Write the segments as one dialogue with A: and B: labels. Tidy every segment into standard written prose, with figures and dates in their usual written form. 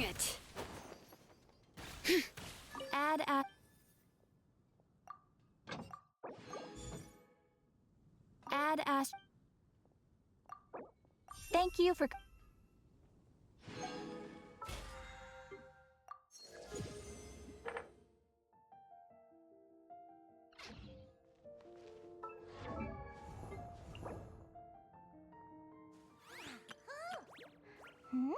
A: it. Add a... Add a... Thank you for... Hmm?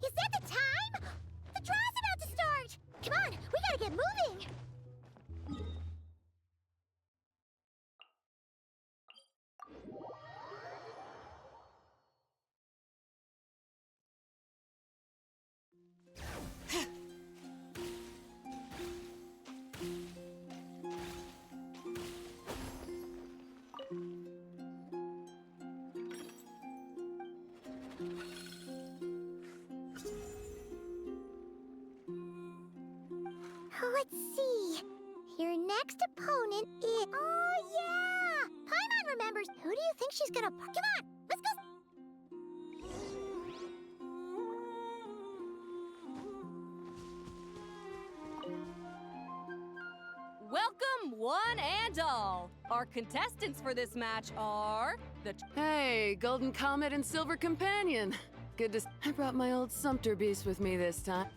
B: Is that the time? The draw's about to start! Come on, we gotta get moving! Let's see. Your next opponent is... Oh, yeah! Paimon remembers. Who do you think she's gonna... Come on, let's go...
C: Welcome, one and all. Our contestants for this match are the...
D: Hey, Golden Comet and Silver Companion. Good to... I brought my old Sumpter Beast with me this time.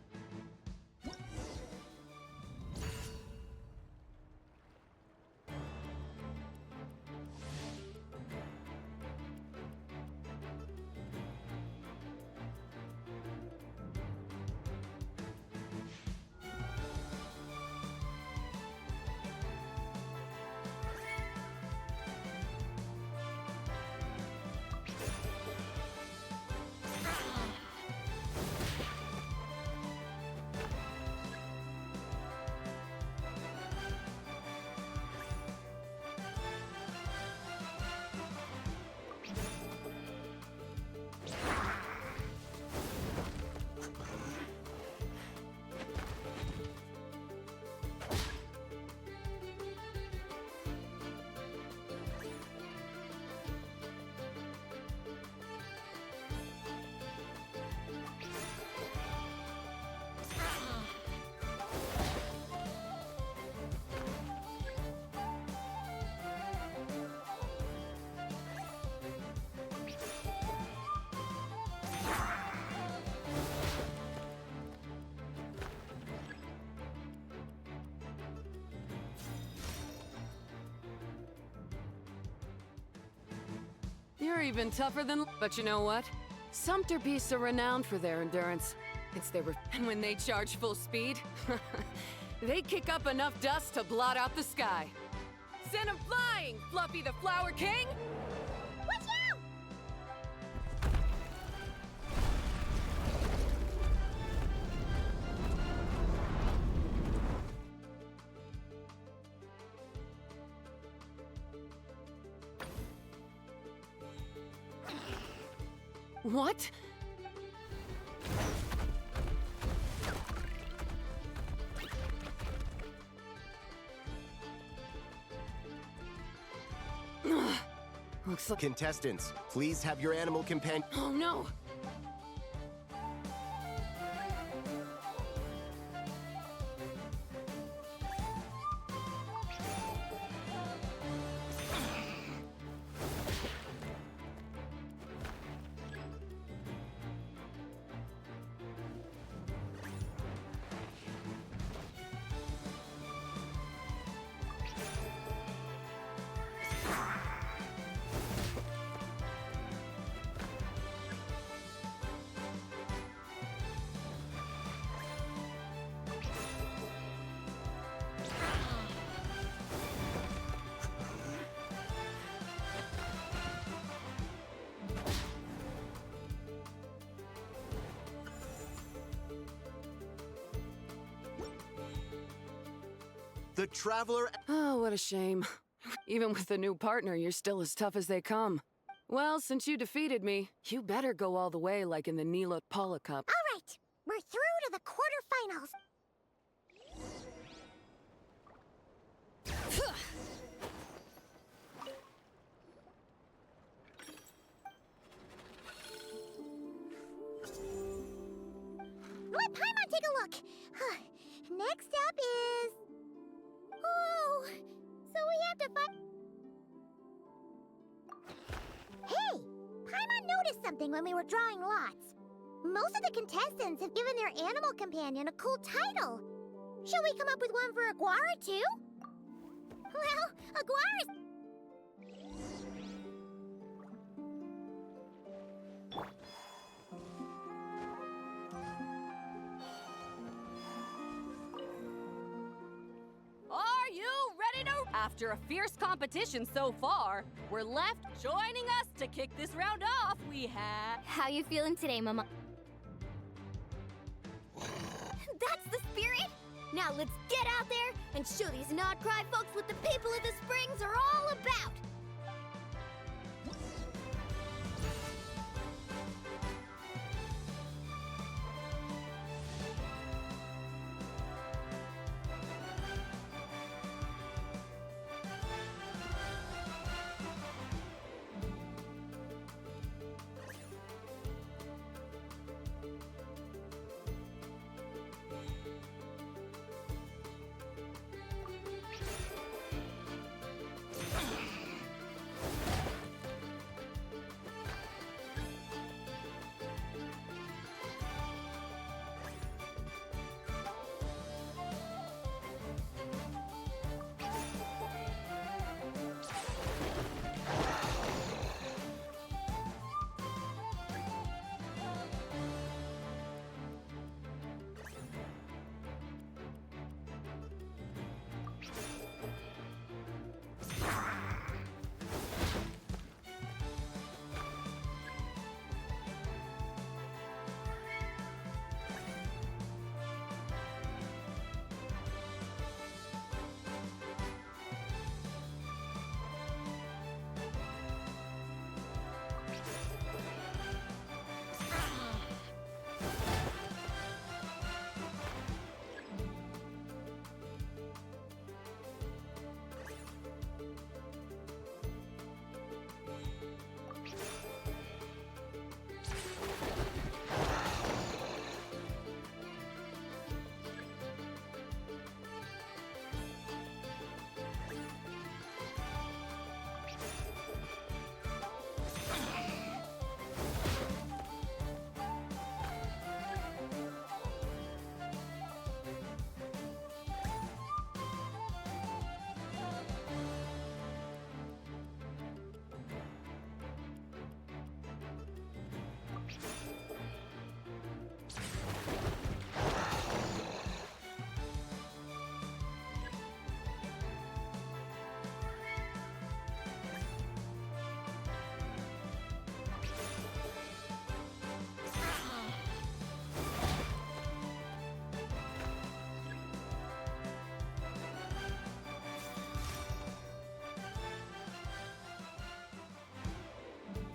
D: You're even tougher than... But you know what? Sumpter beasts are renowned for their endurance. And when they charge full speed, they kick up enough dust to blot out the sky. Send 'em flying, Fluffy the Flower King!
B: Watch out!
D: What? Looks like...
E: Contestants, please have your animal companion.
D: Oh no!
E: The Traveler...
D: Oh, what a shame. Even with the new partner, you're still as tough as they come. Well, since you defeated me, you better go all the way like in the Nila Paula Cup.
B: All right, we're through to the quarterfinals. Let Paimon take a look. Next up is... Oh, so we have to find... Hey, Paimon noticed something when we were drawing lots. Most of the contestants have given their animal companion a cool title. Shall we come up with one for Aguara, too? Well, Aguara's...
C: Are you ready to? After a fierce competition so far, we're left. Joining us to kick this round off, we have...
B: How you feeling today, Mama? That's the spirit! Now let's get out there and show these not-cry folks what the people of the Springs are all about!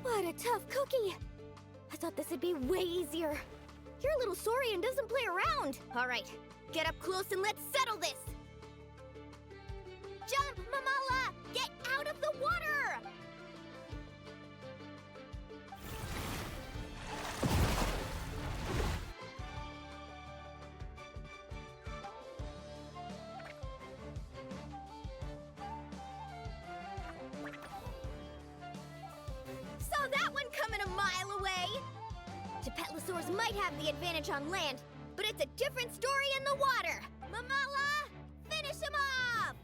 B: What a tough cookie! I thought this would be way easier. You're a little saurian doesn't play around. All right, get up close and let's settle this. Jump, Mamala! Get out of the water! Saw that one coming a mile away! Gepetlosaurs might have the advantage on land, but it's a different story in the water! Mamala, finish him off!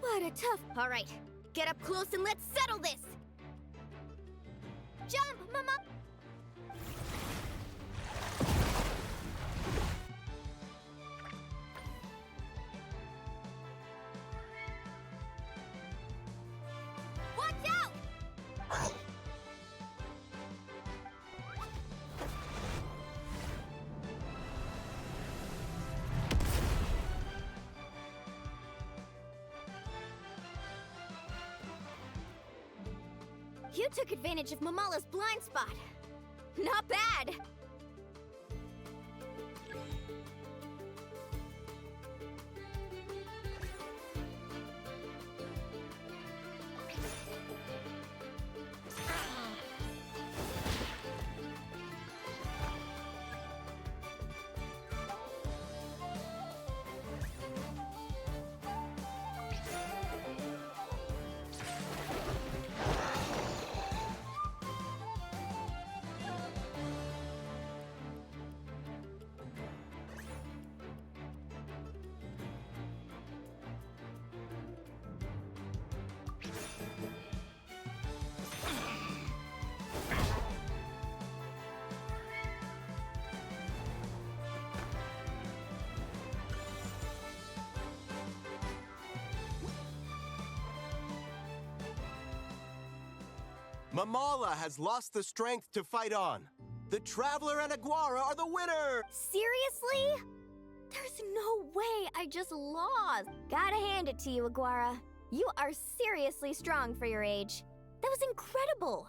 B: What a tough... All right, get up close and let's settle this! Jump, Mama! Watch out! You took advantage of Mamala's blind spot. Not bad!
E: Mamala has lost the strength to fight on. The Traveler and Aguara are the winner!
B: Seriously? There's no way I just lost. Gotta hand it to you, Aguara. You are seriously strong for your age. That was incredible.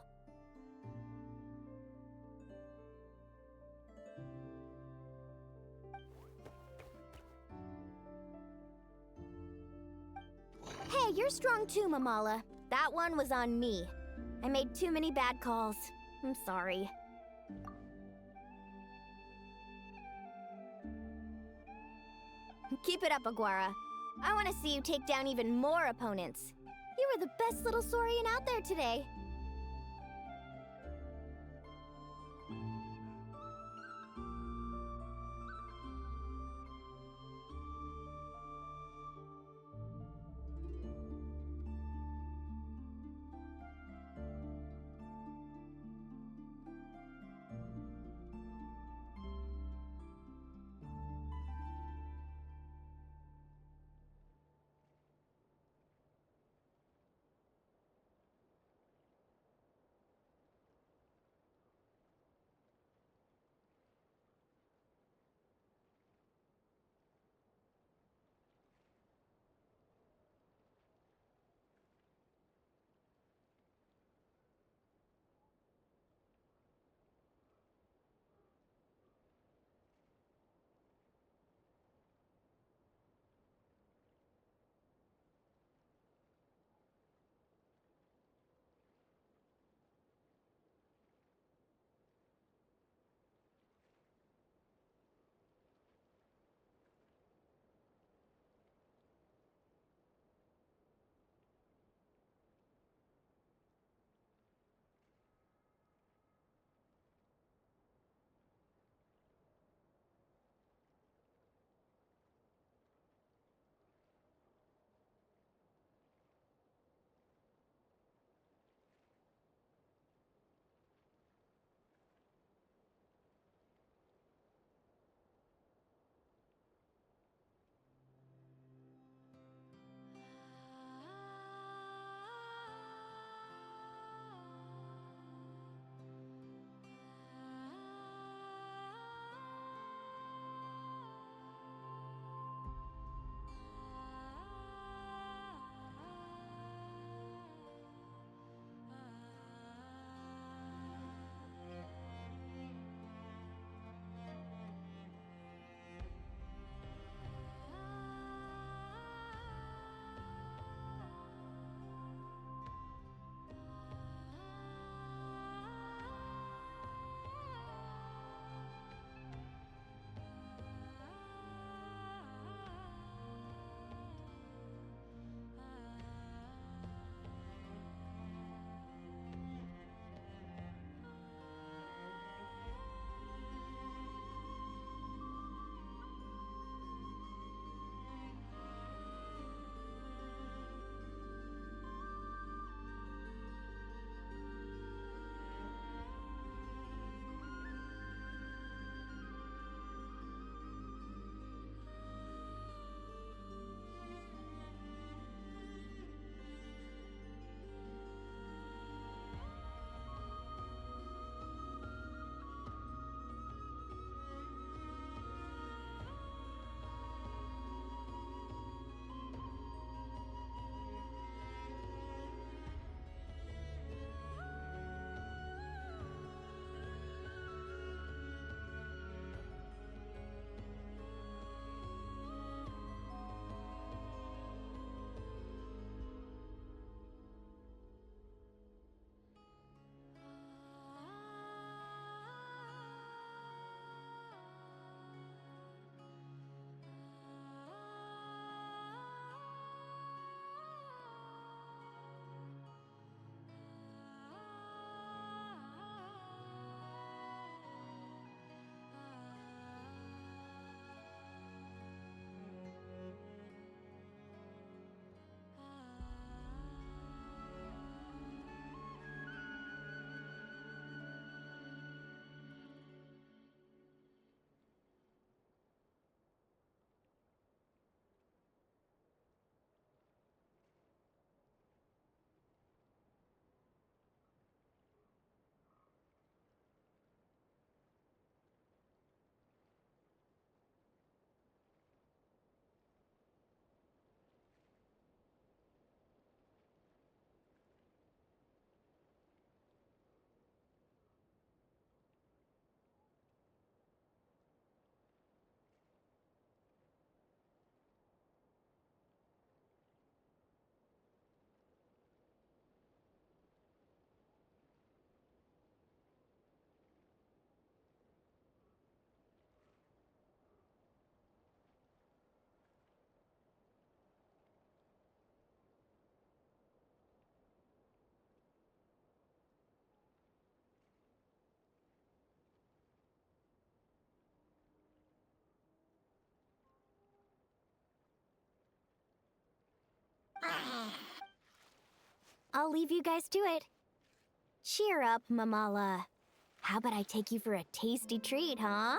B: Hey, you're strong too, Mamala. That one was on me. I made too many bad calls. I'm sorry. Keep it up, Aguara. I want to see you take down even more opponents. You were the best little Saurian out there today. I'll leave you guys to it. Cheer up, Mamala. How about I take you for a tasty treat, huh?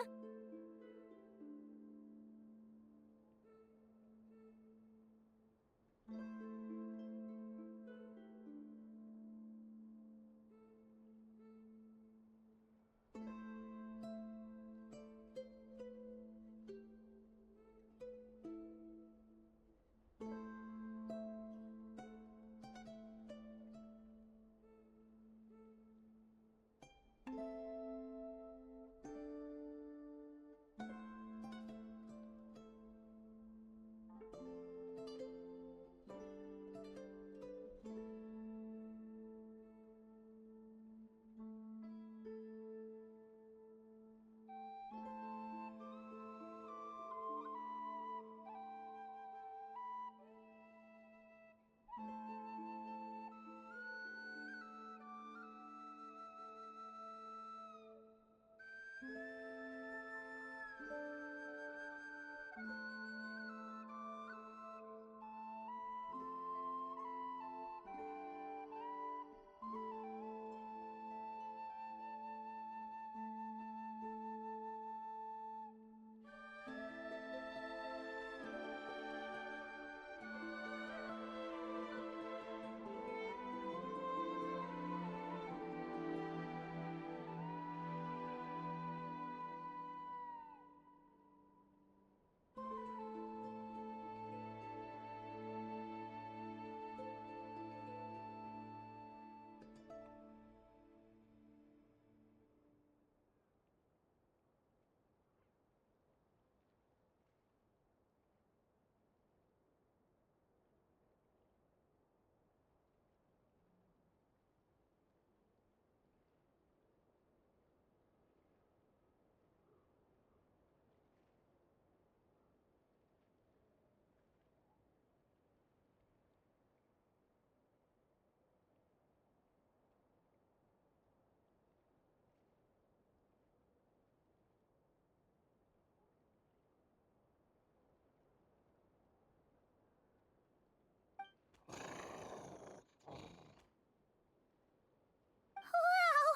B: Wow!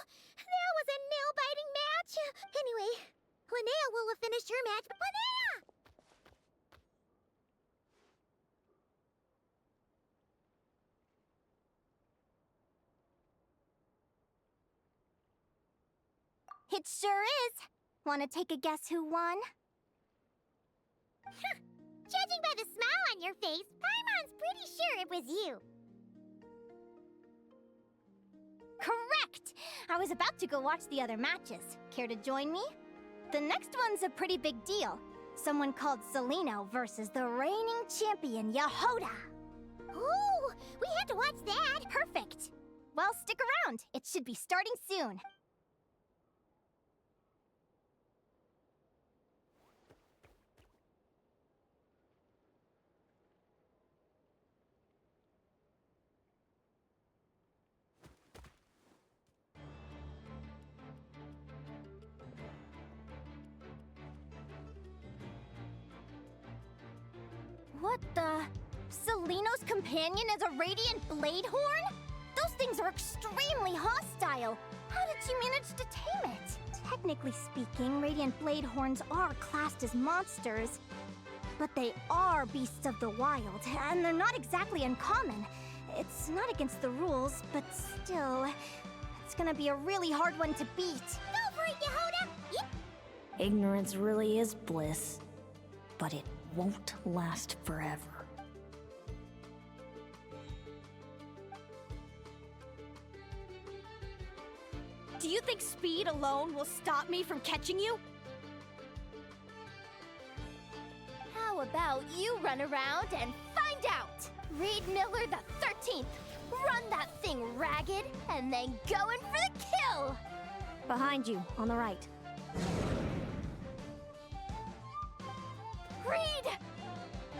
B: That was a nail-biting match! Anyway, Linnea will have finished her match. Linnea! It sure is. Want to take a guess who won? Judging by the smile on your face, Paimon's pretty sure it was you. Correct! I was about to go watch the other matches. Care to join me? The next one's a pretty big deal. Someone called Seleno versus the reigning champion, Yehoda. Ooh, we had to watch that. Perfect. Well, stick around. It should be starting soon. What the? Seleno's companion is a radiant blade horn? Those things are extremely hostile. How did she manage to tame it? Technically speaking, radiant blade horns are classed as monsters. But they are beasts of the wild, and they're not exactly uncommon. It's not against the rules, but still, it's gonna be a really hard one to beat. Go for it, Yehoda! Yep.
F: Ignorance really is bliss, but it won't last forever.
B: Do you think speed alone will stop me from catching you? How about you run around and find out? Reed Miller the 13th. Run that thing ragged and then go in for the kill!
F: Behind you, on the right.
B: Reed!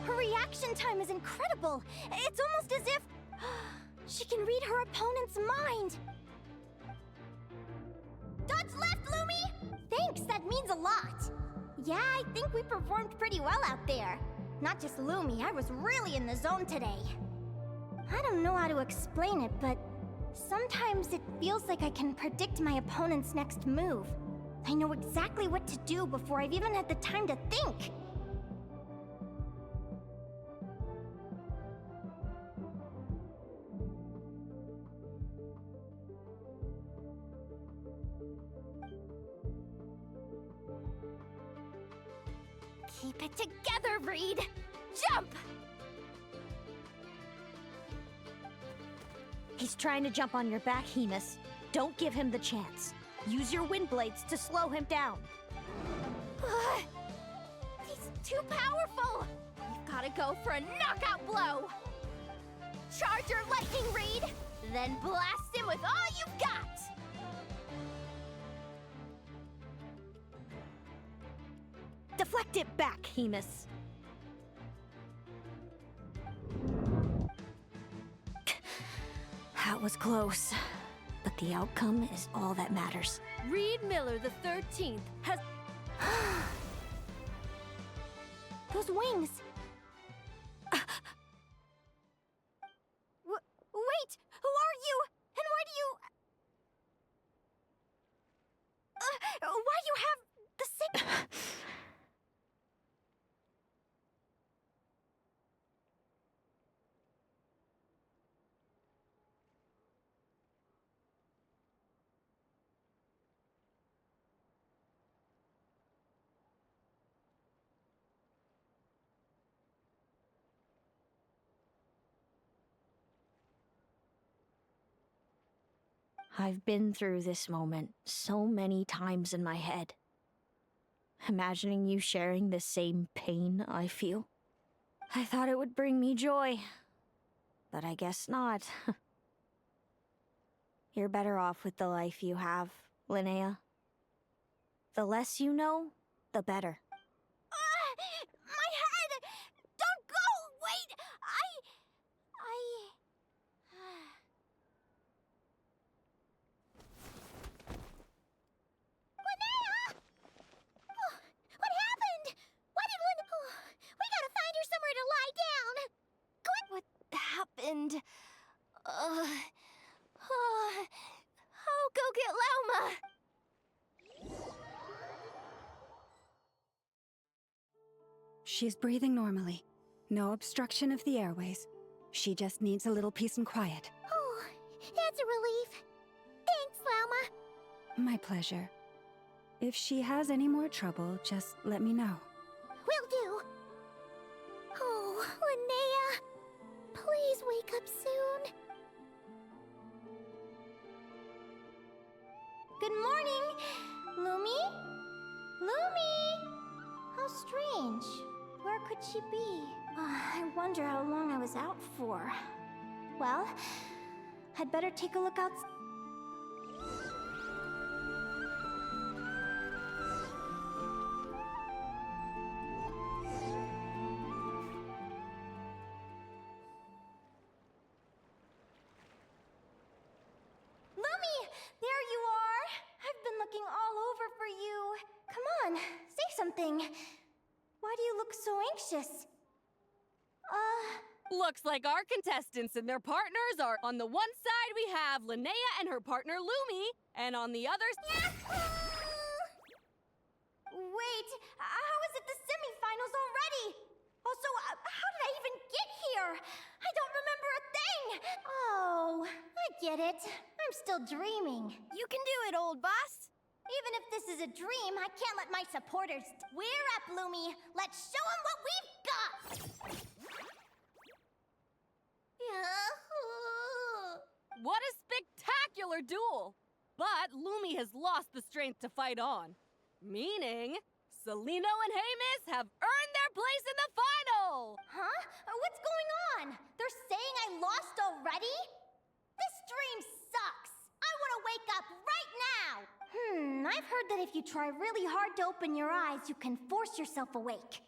B: Her reaction time is incredible. It's almost as if she can read her opponent's mind. Dodge left, Lumi! Thanks, that means a lot. Yeah, I think we performed pretty well out there. Not just Lumi, I was really in the zone today. I don't know how to explain it, but sometimes it feels like I can predict my opponent's next move. I know exactly what to do before I've even had the time to think. Keep it together, Reed! Jump!
F: He's trying to jump on your back, Hemus. Don't give him the chance. Use your wind blades to slow him down.
B: He's too powerful! You've gotta go for a knockout blow! Charge your lightning, Reed! Then blast him with all you've got!
F: Deflect it back, Hemus. That was close, but the outcome is all that matters.
C: Reed Miller the 13th has.
B: Those wings! Wait! Who are you? And why do you... why you have the same...
F: I've been through this moment so many times in my head. Imagining you sharing the same pain I feel. I thought it would bring me joy, but I guess not. You're better off with the life you have, Linnea. The less you know, the better.
B: My head! Don't go! Wait! Linnea! Oh, what happened? Why did Linnea... Oh, we gotta find her somewhere to lie down! What happened? I'll go get Lauma!
G: She's breathing normally. No obstruction of the airways. She just needs a little peace and quiet.
B: Oh, that's a relief. Thanks, Lauma.
G: My pleasure. If she has any more trouble, just let me know.
B: Will do. Oh, Linnea. Please wake up soon. Good morning, Lumi? Lumi! How strange. Where could she be? I wonder how long I was out for. Well, I'd better take a look outside. Lumi! There you are! I've been looking all over for you. Come on, say something. Why do you look so anxious?
C: Looks like our contestants and their partners are on the one side we have Linnea and her partner Lumi, and on the other
B: Wait, how is it the semifinals already? Also, how did I even get here? I don't remember a thing! Oh, I get it. I'm still dreaming. You can do it, old boss. Even if this is a dream, I can't let my supporters... We're up, Lumi. Let's show them what we've got!
C: What a spectacular duel! But Lumi has lost the strength to fight on. Meaning, Celino and Hemus have earned their place in the final!
B: Huh? What's going on? They're saying I lost already? This dream sucks! I want to wake up right now! I've heard that if you try really hard to open your eyes, you can force yourself awake.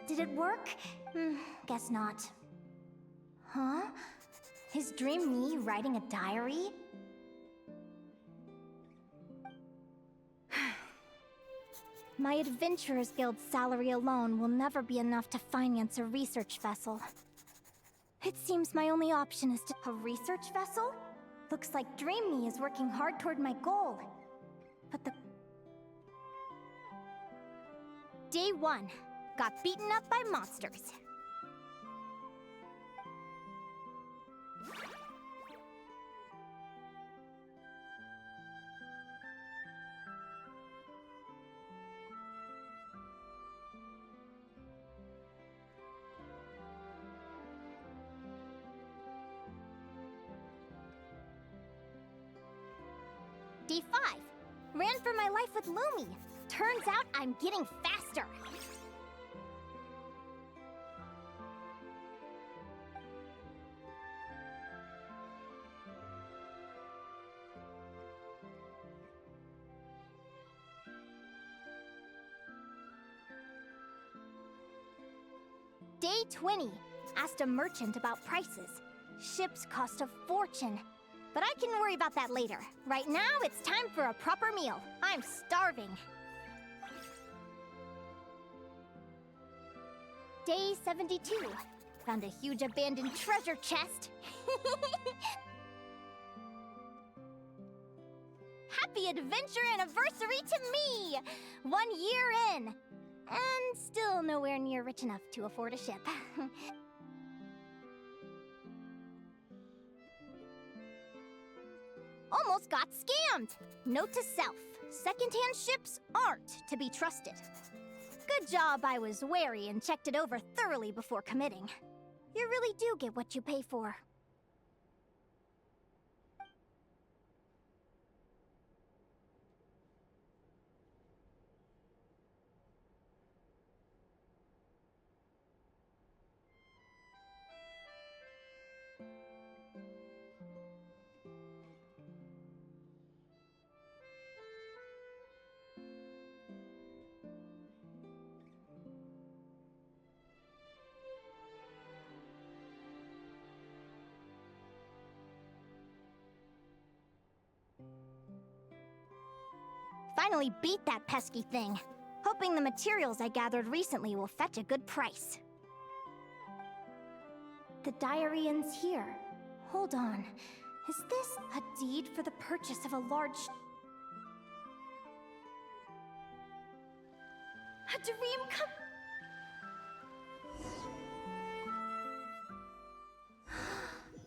B: Did it work? Guess not. Huh? Is dream me writing a diary? My Adventurers Guild's salary alone will never be enough to finance a research vessel. It seems my only option is to... A research vessel? Looks like Dream Me is working hard toward my goal. But the... Day 1. Got beaten up by monsters. Day 5. Ran for my life with Lumi. Turns out I'm getting faster. Day 20. Asked a merchant about prices. Ships cost a fortune. But I can worry about that later. Right now, it's time for a proper meal. I'm starving. Day 72. Found a huge abandoned treasure chest. Happy adventure anniversary to me! 1 year in. And still nowhere near rich enough to afford a ship. Almost got scammed! Note to self, secondhand ships aren't to be trusted. Good job I was wary and checked it over thoroughly before committing. You really do get what you pay for. Finally beat that pesky thing. Hoping the materials I gathered recently will fetch a good price. The diary ends here. Hold on. Is this a deed for the purchase of a large... A dream come...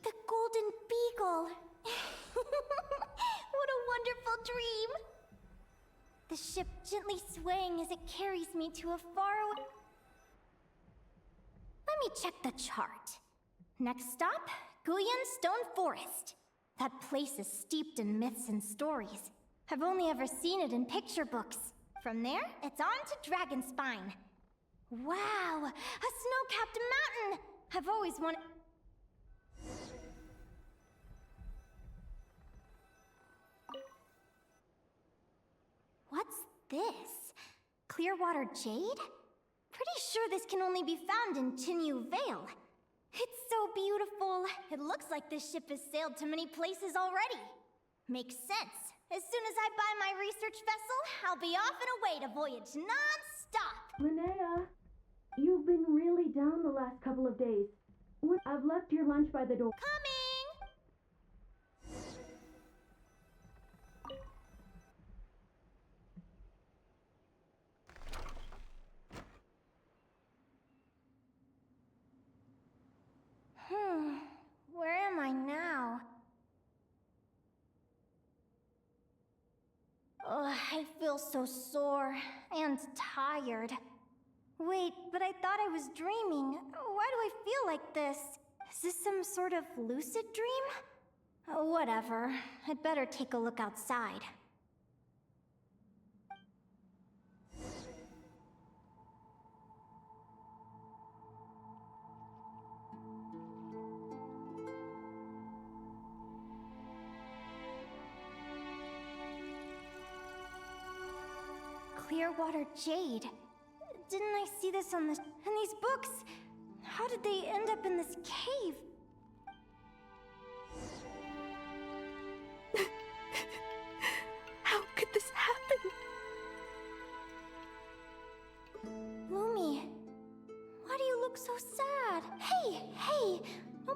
B: The Golden Beagle! What a wonderful dream! The ship gently swaying as it carries me to a faraway... Let me check the chart. Next stop, Guyan Stone Forest. That place is steeped in myths and stories. I've only ever seen it in picture books. From there, it's on to Dragonspine. Wow, a snow-capped mountain! I've always wanted... What's this? Clearwater jade? Pretty sure this can only be found in Chinyu Vale. It's so beautiful. It looks like this ship has sailed to many places already. Makes sense. As soon as I buy my research vessel, I'll be off and away to voyage non-stop.
H: Linnea, you've been really down the last couple of days. I've left your lunch by the door.
B: Coming! Where am I now? Ugh, I feel so sore and tired. Wait, but I thought I was dreaming. Why do I feel like this? Is this some sort of lucid dream? Whatever. I'd better take a look outside. Clearwater jade. Didn't I see this on the... in these books? How did they end up in this cave?
H: How could this happen?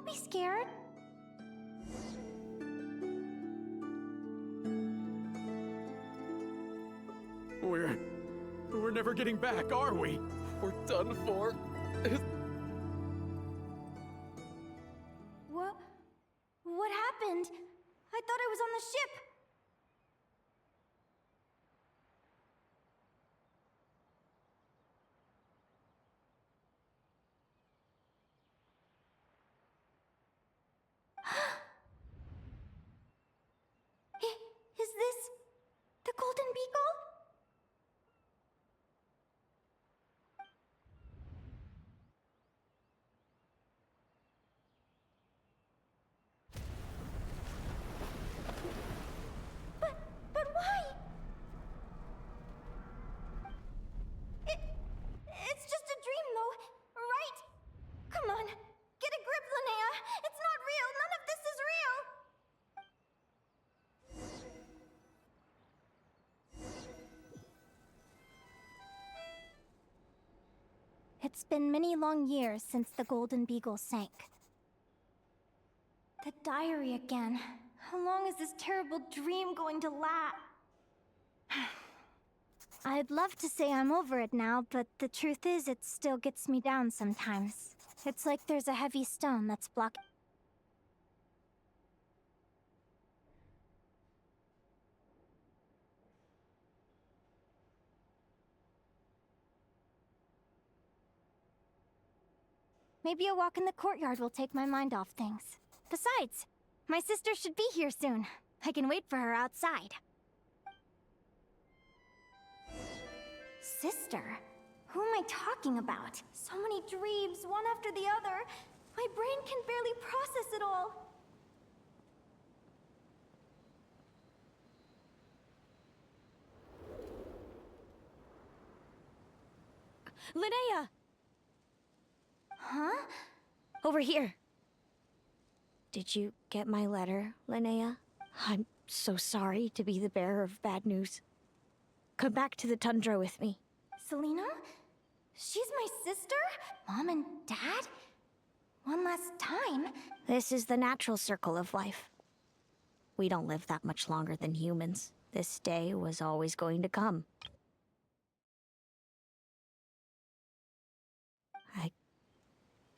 B: Don't be scared.
I: We're never getting back, are we? We're done for.
B: What happened? I thought I was on the ship. Is this the Golden Beagle? But why? It's just a dream, though, right? Come on, get a grip, Linnea. It's not real. None of this is real. It's been many long years since the Golden Beagle sank. The diary again. How long is this terrible dream going to last? I'd love to say I'm over it now, but the truth is it still gets me down sometimes. It's like there's a heavy stone that's blocking. Maybe a walk in the courtyard will take my mind off things. Besides, my sister should be here soon. I can wait for her outside. Sister? Who am I talking about? So many dreams, one after the other. My brain can barely process it all.
F: Linnea!
B: Huh?
F: Over here. Did you get my letter, Linnea? I'm so sorry to be the bearer of bad news. Come back to the tundra with me.
B: Selena? She's my sister? Mom and Dad? One last time?
F: This is the natural circle of life. We don't live that much longer than humans. This day was always going to come.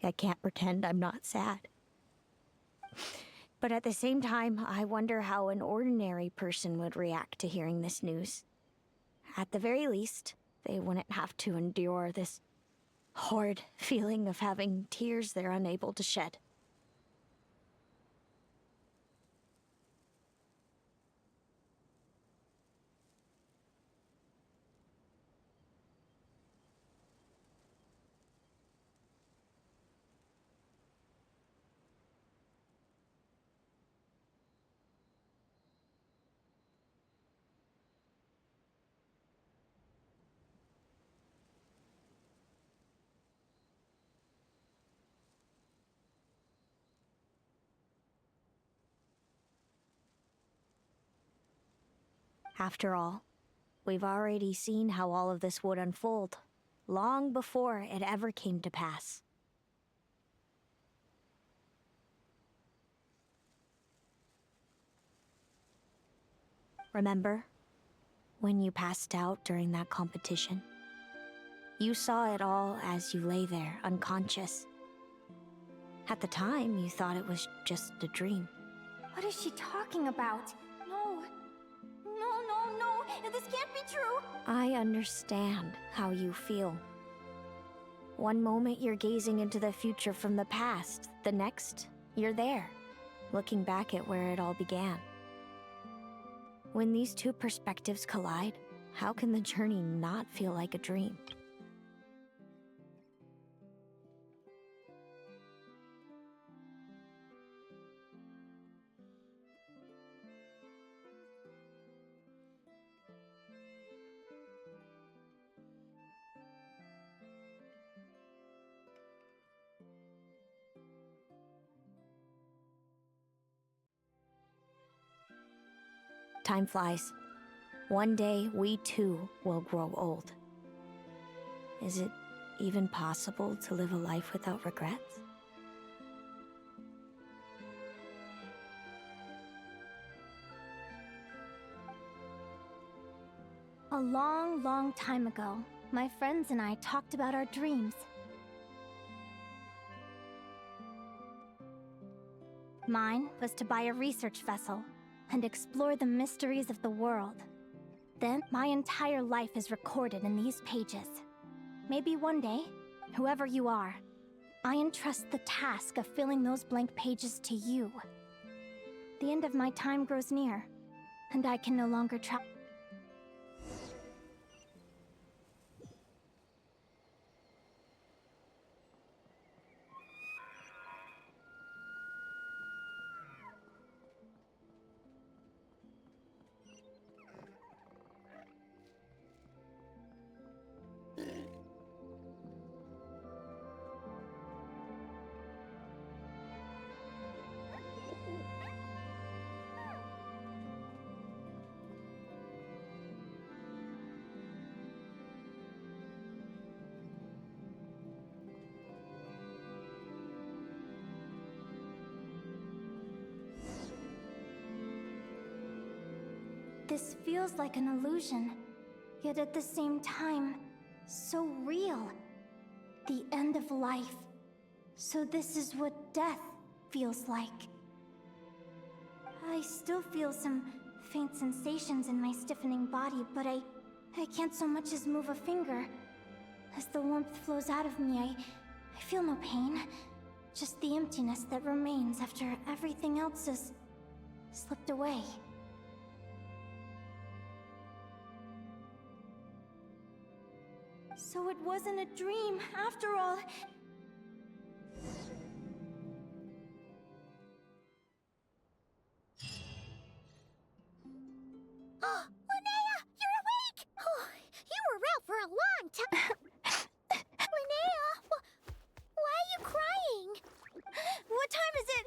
F: I can't pretend I'm not sad. But at the same time, I wonder how an ordinary person would react to hearing this news. At the very least, they wouldn't have to endure this horrid feeling of having tears they're unable to shed. After all, we've already seen how all of this would unfold, long before it ever came to pass. Remember, when you passed out during that competition? You saw it all as you lay there, unconscious. At the time, you thought it was just a dream.
B: What is she talking about? No. This can't be true.
F: I understand how you feel. One moment you're gazing into the future from the past, the next, you're there, looking back at where it all began. When these two perspectives collide, how can the journey not feel like a dream? Time flies. One day, we too will grow old. Is it even possible to live a life without regrets?
B: A long, long time ago, my friends and I talked about our dreams. Mine was to buy a research vessel and explore the mysteries of the world. Then, my entire life is recorded in these pages. Maybe one day, whoever you are, I entrust the task of filling those blank pages to you. The end of my time grows near, and I can no longer travel. This feels like an illusion, yet at the same time, so real. The end of life. So this is what death feels like. I still feel some faint sensations in my stiffening body, but I can't so much as move a finger. As the warmth flows out of me, I feel no pain. Just the emptiness that remains after everything else has slipped away. So it wasn't a dream, after all. Oh, Linnea, you're awake! Oh, you were out for a long time. Linnea, why are you crying? What time is it?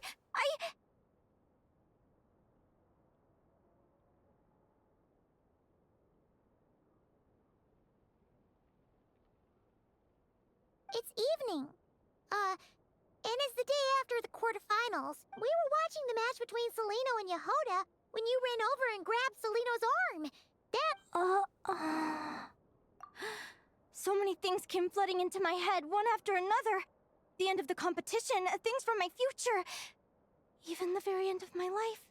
B: It's evening. And it's the day after the quarterfinals. We were watching the match between Celino and Yehoda when you ran over and grabbed Celino's arm. So many things came flooding into my head, one after another. The end of the competition, things from my future. Even the very end of my life.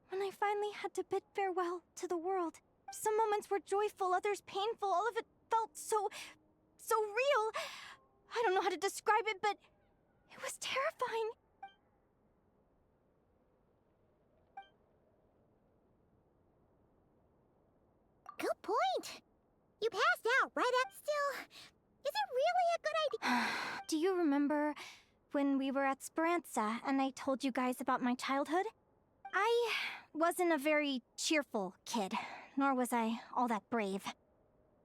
B: When I finally had to bid farewell to the world. Some moments were joyful, others painful. All of it felt so real. I don't know how to describe it, but it was terrifying. Good point. You passed out right at still. Is it really a good idea? Do you remember when we were at Speranza and I told you guys about my childhood? I wasn't a very cheerful kid, nor was I all that brave.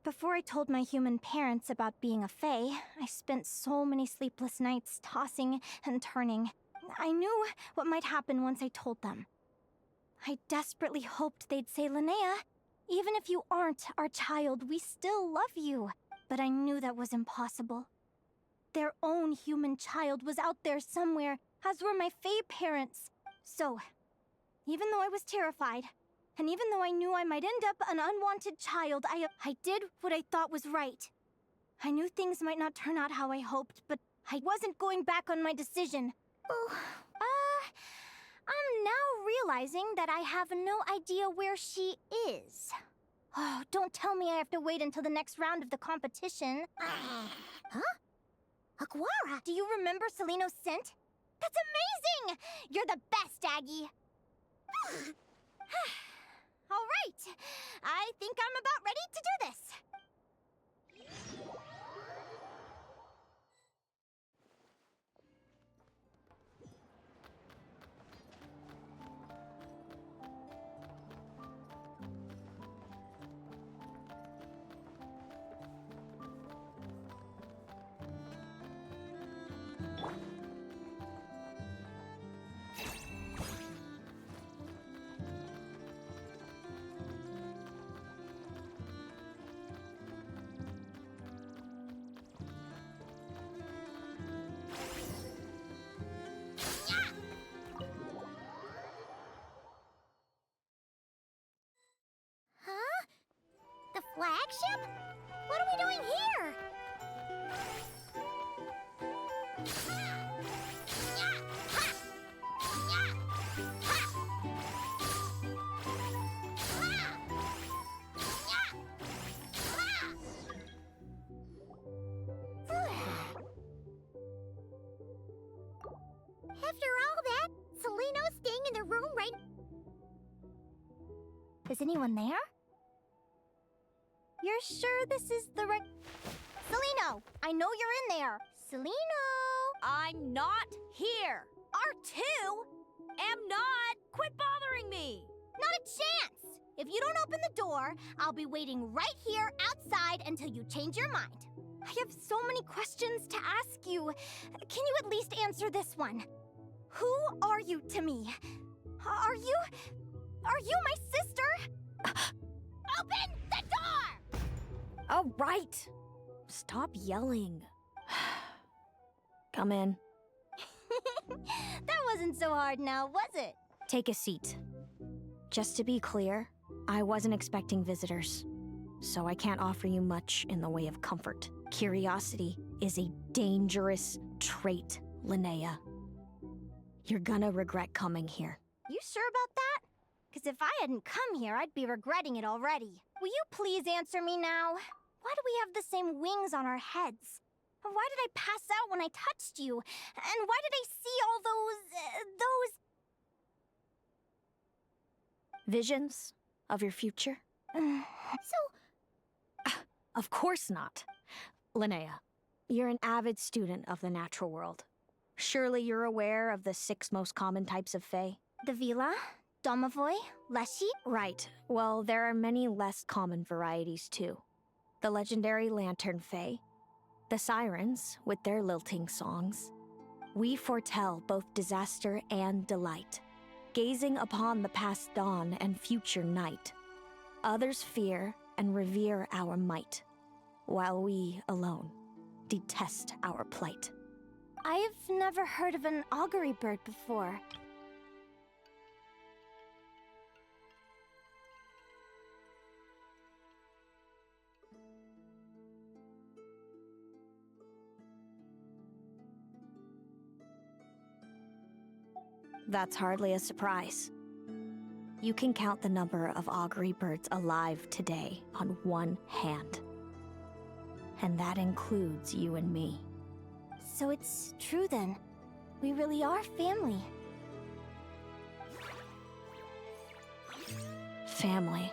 B: Before I told my human parents about being a fae, I spent so many sleepless nights tossing and turning. I knew what might happen once I told them. I desperately hoped they'd say, Linnea, even if you aren't our child, we still love you. But I knew that was impossible. Their own human child was out there somewhere, as were my fae parents. So, even though I was terrified, and even though I knew I might end up an unwanted child, I did what I thought was right. I knew things might not turn out how I hoped, but I wasn't going back on my decision. I'm now realizing that I have no idea where she is. Oh, don't tell me I have to wait until the next round of the competition. Huh? Aguara? Do you remember Celino's scent? That's amazing! You're the best, Aggie! All right, I think I'm about ready to do this. flagship? What are we doing here? After all that, Seleno's staying in the room right... Is anyone there? You're sure this is the right... Seleno, I know you're in there. Seleno!
C: I'm not here.
B: R2?
C: Am not. Quit bothering me.
B: Not a chance! If you don't open the door, I'll be waiting right here outside until you change your mind. I have so many questions to ask you. Can you at least answer this one? Who are you to me? Are you my sister? Open the door!
F: All right. Stop yelling. Come in.
B: That wasn't so hard now, was it?
F: Take a seat. Just to be clear, I wasn't expecting visitors, so I can't offer you much in the way of comfort. Curiosity is a dangerous trait, Linnea. You're gonna regret coming here.
B: You sure about that? Because if I hadn't come here, I'd be regretting it already. Will you please answer me now? Why do we have the same wings on our heads? Why did I pass out when I touched you? And why did I see all those...
F: Visions of your future? Of course not. Linnea, you're an avid student of the natural world. Surely you're aware of the 6 most common types of Fae?
B: The Vila, Domovoy, Leshy?
F: Right. Well, there are many less common varieties too. The legendary Lantern Fae, the Sirens with their lilting songs. We foretell both disaster and delight, gazing upon the past dawn and future night. Others fear and revere our might, while we alone detest our plight.
B: I've never heard of an augury bird before.
F: That's hardly a surprise. You can count the number of augury birds alive today on one hand. And that includes you and me.
B: So it's true then. We really are family.
F: Family.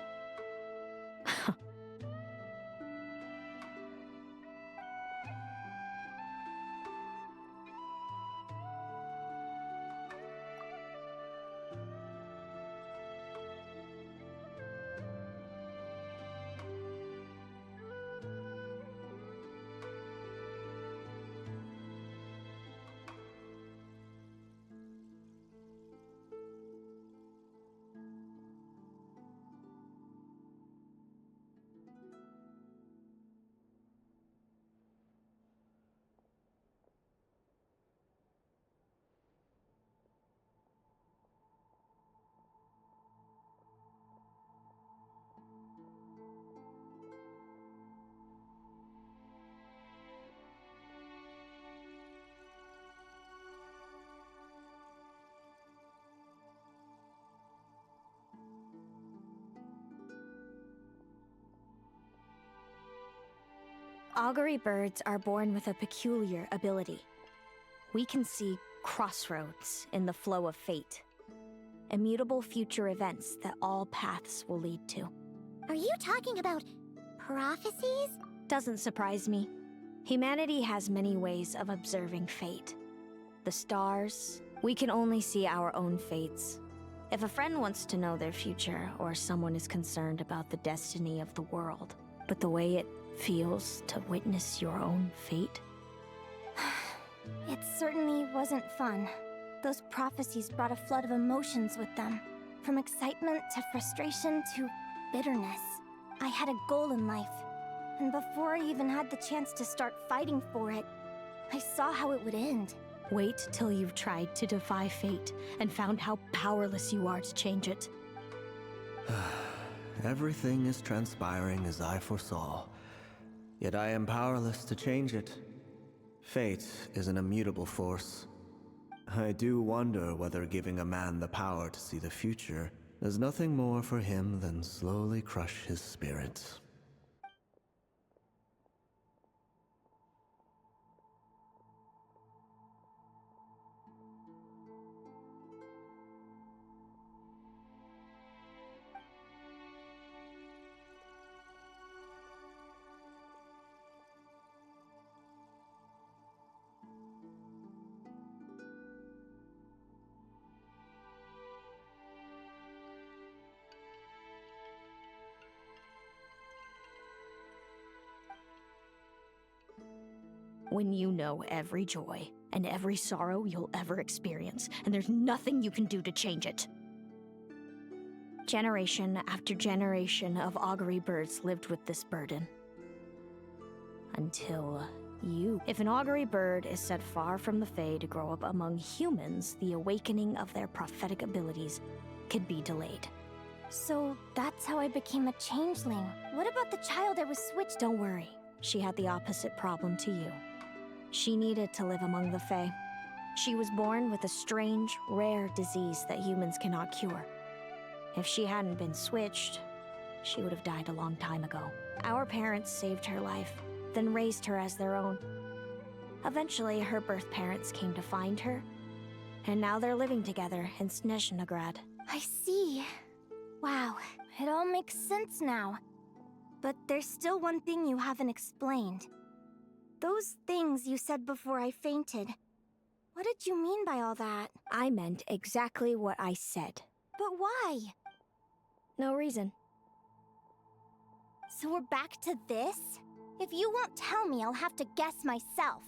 F: Augury birds are born with a peculiar ability. We can see crossroads in the flow of fate. Immutable future events that all paths will lead to.
B: Are you talking about prophecies?
F: Doesn't surprise me. Humanity has many ways of observing fate. The stars, we can only see our own fates. If a friend wants to know their future, or someone is concerned about the destiny of the world, but the way it feels to witness your own fate?
B: It certainly wasn't fun. Those prophecies brought a flood of emotions with them. From excitement to frustration to bitterness. I had a goal in life. And before I even had the chance to start fighting for it, I saw how it would end.
F: Wait till you've tried to defy fate and found how powerless you are to change it.
J: everything is transpiring as I foresaw. Yet I am powerless to change it. Fate is an immutable force. I do wonder whether giving a man the power to see the future does nothing more for him than slowly crush his spirit.
F: When you know every joy and every sorrow you'll ever experience, and there's nothing you can do to change it. Generation after generation of augury birds lived with this burden. Until you. If an augury bird is set far from the Fae to grow up among humans, the awakening of their prophetic abilities could be delayed.
B: So that's how I became a changeling. What about the child I was switched?
F: Don't worry, she had the opposite problem to you. She needed to live among the Fae. She was born with a strange, rare disease that humans cannot cure. If she hadn't been switched, she would have died a long time ago. Our parents saved her life, then raised her as their own. Eventually, her birth parents came to find her, and now they're living together in Snezhnograd.
B: I see. Wow, it all makes sense now. But there's still one thing you haven't explained. Those things you said before I fainted. What did you mean by all that?
F: I meant exactly what I said.
B: But why?
F: No reason.
B: So we're back to this? If you won't tell me, I'll have to guess myself.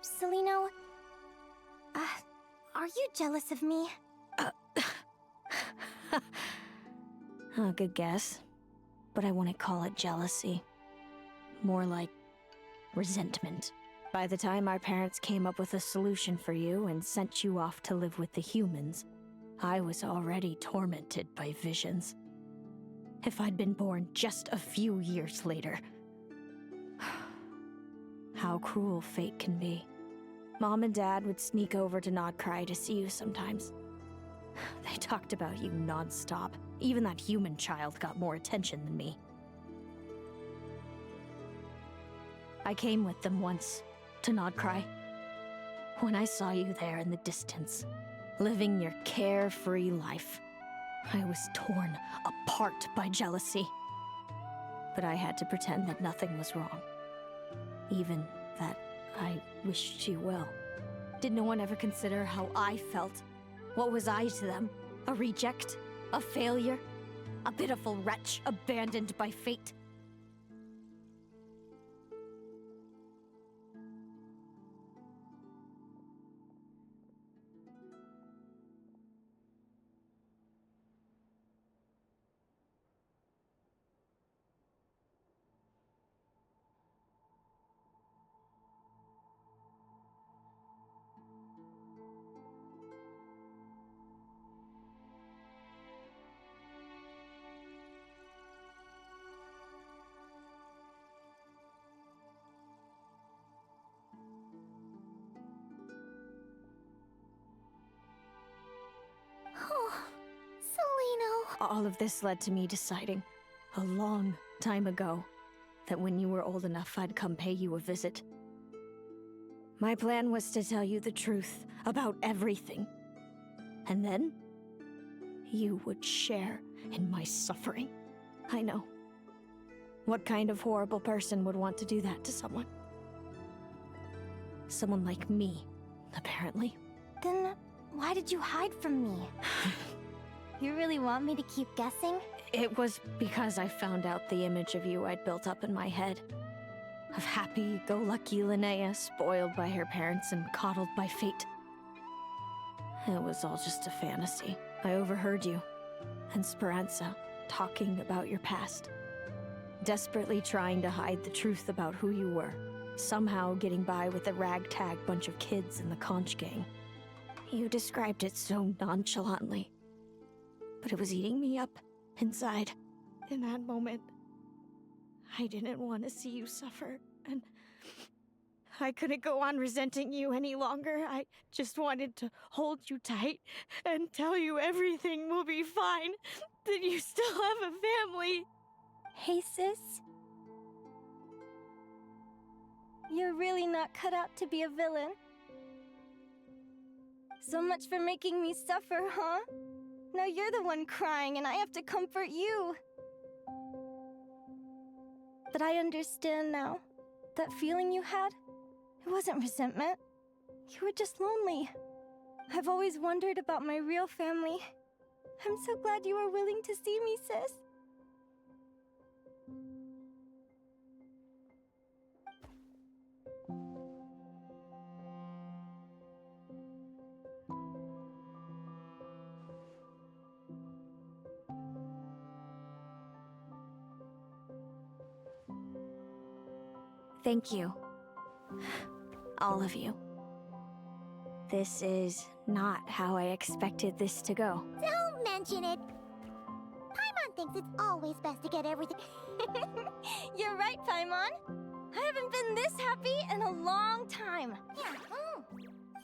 B: Celino, are you jealous of me?
F: Good guess. But I wouldn't call it jealousy. More like resentment. By the time our parents came up with a solution for you and sent you off to live with the humans, I was already tormented by visions. If I'd been born just a few years later. How cruel fate can be. Mom and Dad would sneak over to Nodcry to see you sometimes. They talked about you non-stop. Even that human child got more attention than me. I came with them once, to Nodcry. When I saw you there in the distance, living your carefree life, I was torn apart by jealousy. But I had to pretend that nothing was wrong. Even that I wished you well. Did no one ever consider how I felt? What was I to them? A reject? A failure? A pitiful wretch abandoned by fate?
B: Oh, Celino.
F: All of this led to me deciding, a long time ago, that when you were old enough, I'd come pay you a visit. My plan was to tell you the truth about everything. And then, you would share in my suffering. I know. What kind of horrible person would want to do that to someone? Someone like me, apparently.
B: Then why did you hide from me? You really want me to keep guessing?
F: It was because I found out the image of you I'd built up in my head. Of happy-go-lucky Linnea, spoiled by her parents and coddled by fate. It was all just a fantasy. I overheard you and Speranza talking about your past. Desperately trying to hide the truth about who you were. Somehow getting by with a ragtag bunch of kids in the conch gang. You described it so nonchalantly. but it was eating me up inside. In that moment, I didn't want to see you suffer, and I couldn't go on resenting you any longer. I just wanted to hold you tight and tell you everything will be fine, that you still have a family.
B: Hey, sis. You're really not cut out to be a villain. So much for making me suffer, huh? Now you're the one crying and I have to comfort you. But I understand now. That feeling you had, it wasn't resentment. You were just lonely. I've always wondered about my real family. I'm so glad you were willing to see me, sis.
F: Thank you. All of you. This is not how I expected this to go.
B: Don't mention it. Paimon thinks it's always best to get everything. You're right, Paimon. I haven't been this happy in a long time. Yeah.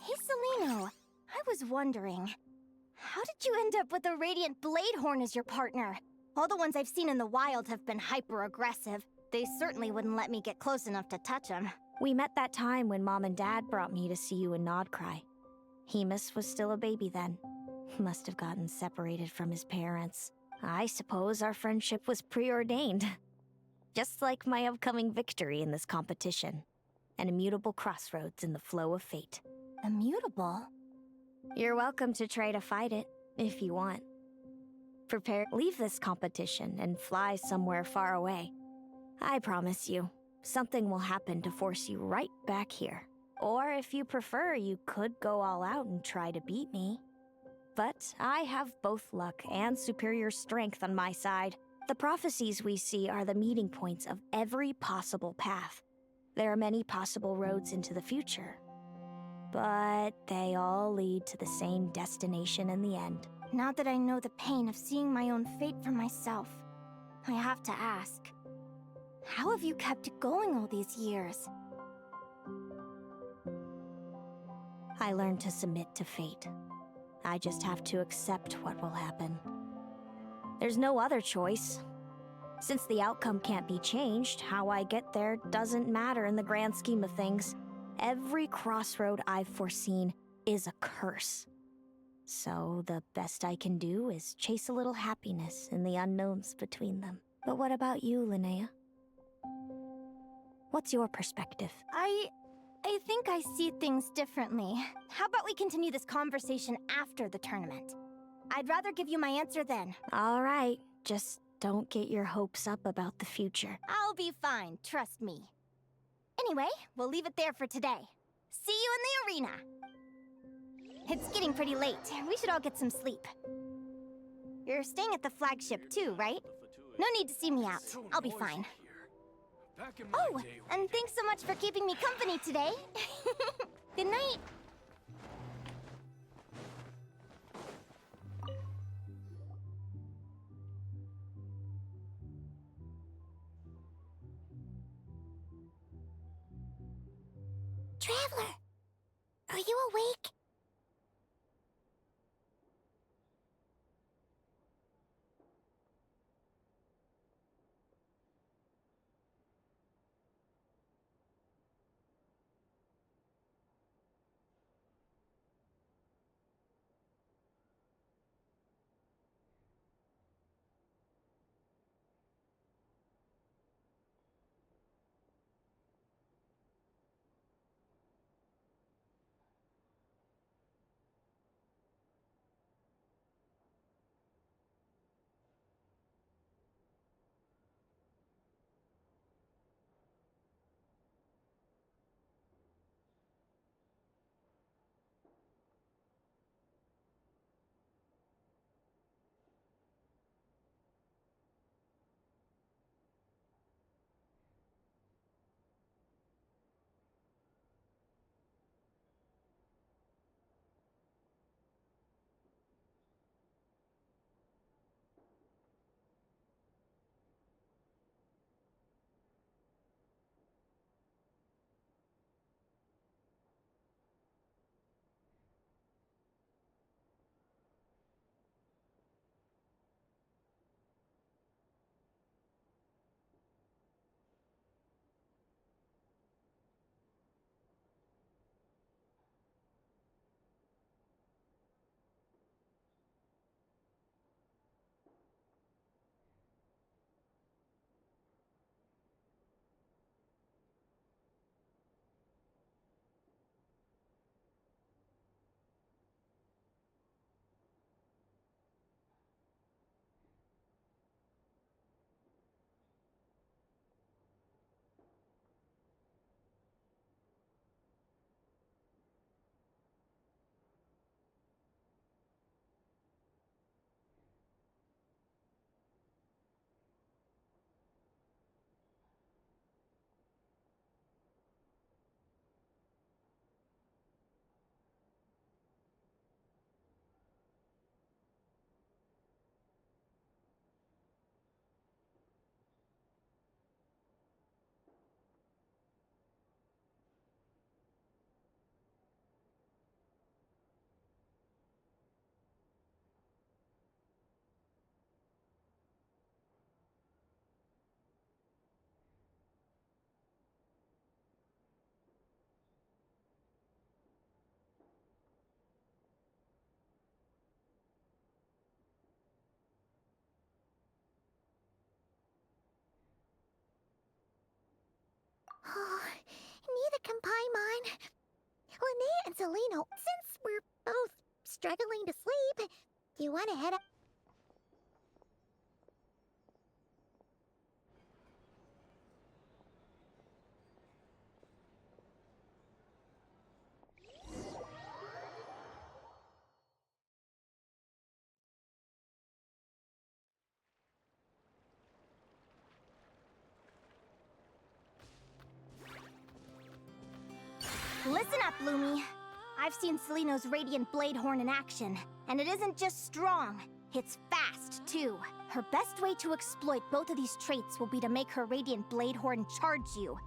B: Hey, Celino. I was wondering, how did you end up with a Radiant Bladehorn as your partner? All the ones I've seen in the wild have been hyper-aggressive. They certainly wouldn't let me get close enough to touch him.
F: We met that time when Mom and Dad brought me to see you in Nodcry. Hemus was still a baby then. Must have gotten separated from his parents. I suppose our friendship was preordained. Just like my upcoming victory in this competition. An immutable crossroads in the flow of fate.
B: Immutable?
F: You're welcome to try to fight it, if you want. Leave this competition and fly somewhere far away. I promise you, something will happen to force you right back here. Or if you prefer, you could go all out and try to beat me. But I have both luck and superior strength on my side. The prophecies we see are the meeting points of every possible path. There are many possible roads into the future. But they all lead to the same destination in the end.
B: Now that I know the pain of seeing my own fate for myself, I have to ask, how have you kept it going all these years?
F: I learned to submit to fate. I just have to accept what will happen. There's no other choice. Since the outcome can't be changed, how I get there doesn't matter in the grand scheme of things. Every crossroad I've foreseen is a curse. So the best I can do is chase a little happiness in the unknowns between them. But what about you, Linnea? What's your perspective?
B: I think I see things differently. How about we continue this conversation after the tournament? I'd rather give you my answer then.
F: All right, just don't get your hopes up about the future.
B: I'll be fine, trust me. Anyway, we'll leave it there for today. See you in the arena! It's getting pretty late. We should all get some sleep. You're staying at the flagship too, right? No need to see me out. I'll be fine. Oh, and thanks so much for keeping me company today. Good night. Traveler, are you awake? Paimon. Linnea and Selena, since we're both struggling to sleep, do you want to head up? Listen up, Lumi. I've seen Seleno's Radiant Blade Horn in action, and it isn't just strong, it's fast, too. Her best way to exploit both of these traits will be to make her Radiant Blade Horn charge you.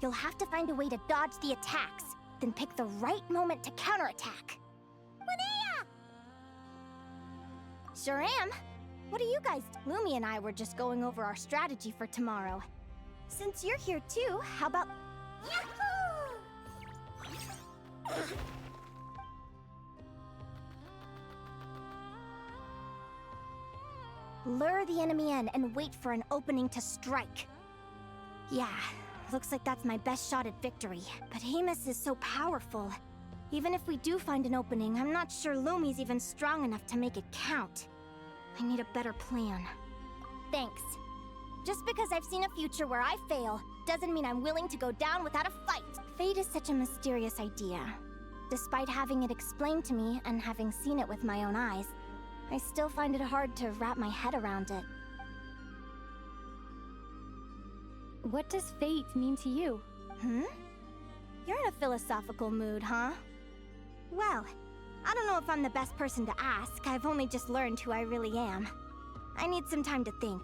B: You'll have to find a way to dodge the attacks, then pick the right moment to counterattack. Linnea! Sure am. What are you guys? Lumi and I were just going over our strategy for tomorrow. Since you're here too, how about... Yahoo! Lure the enemy in and wait for an opening to strike. Yeah, looks like that's my best shot at victory. But Hemus is so powerful. Even if we do find an opening, I'm not sure Lumi's even strong enough to make it count. I need a better plan. Thanks. Just because I've seen a future where I fail, doesn't mean I'm willing to go down without a fight. Fate is such a mysterious idea. Despite having it explained to me and having seen it with my own eyes, I still find it hard to wrap my head around it.
A: What does fate mean to you?
B: You're in a philosophical mood, huh? Well, I don't know if I'm the best person to ask. I've only just learned who I really am. I need some time to think.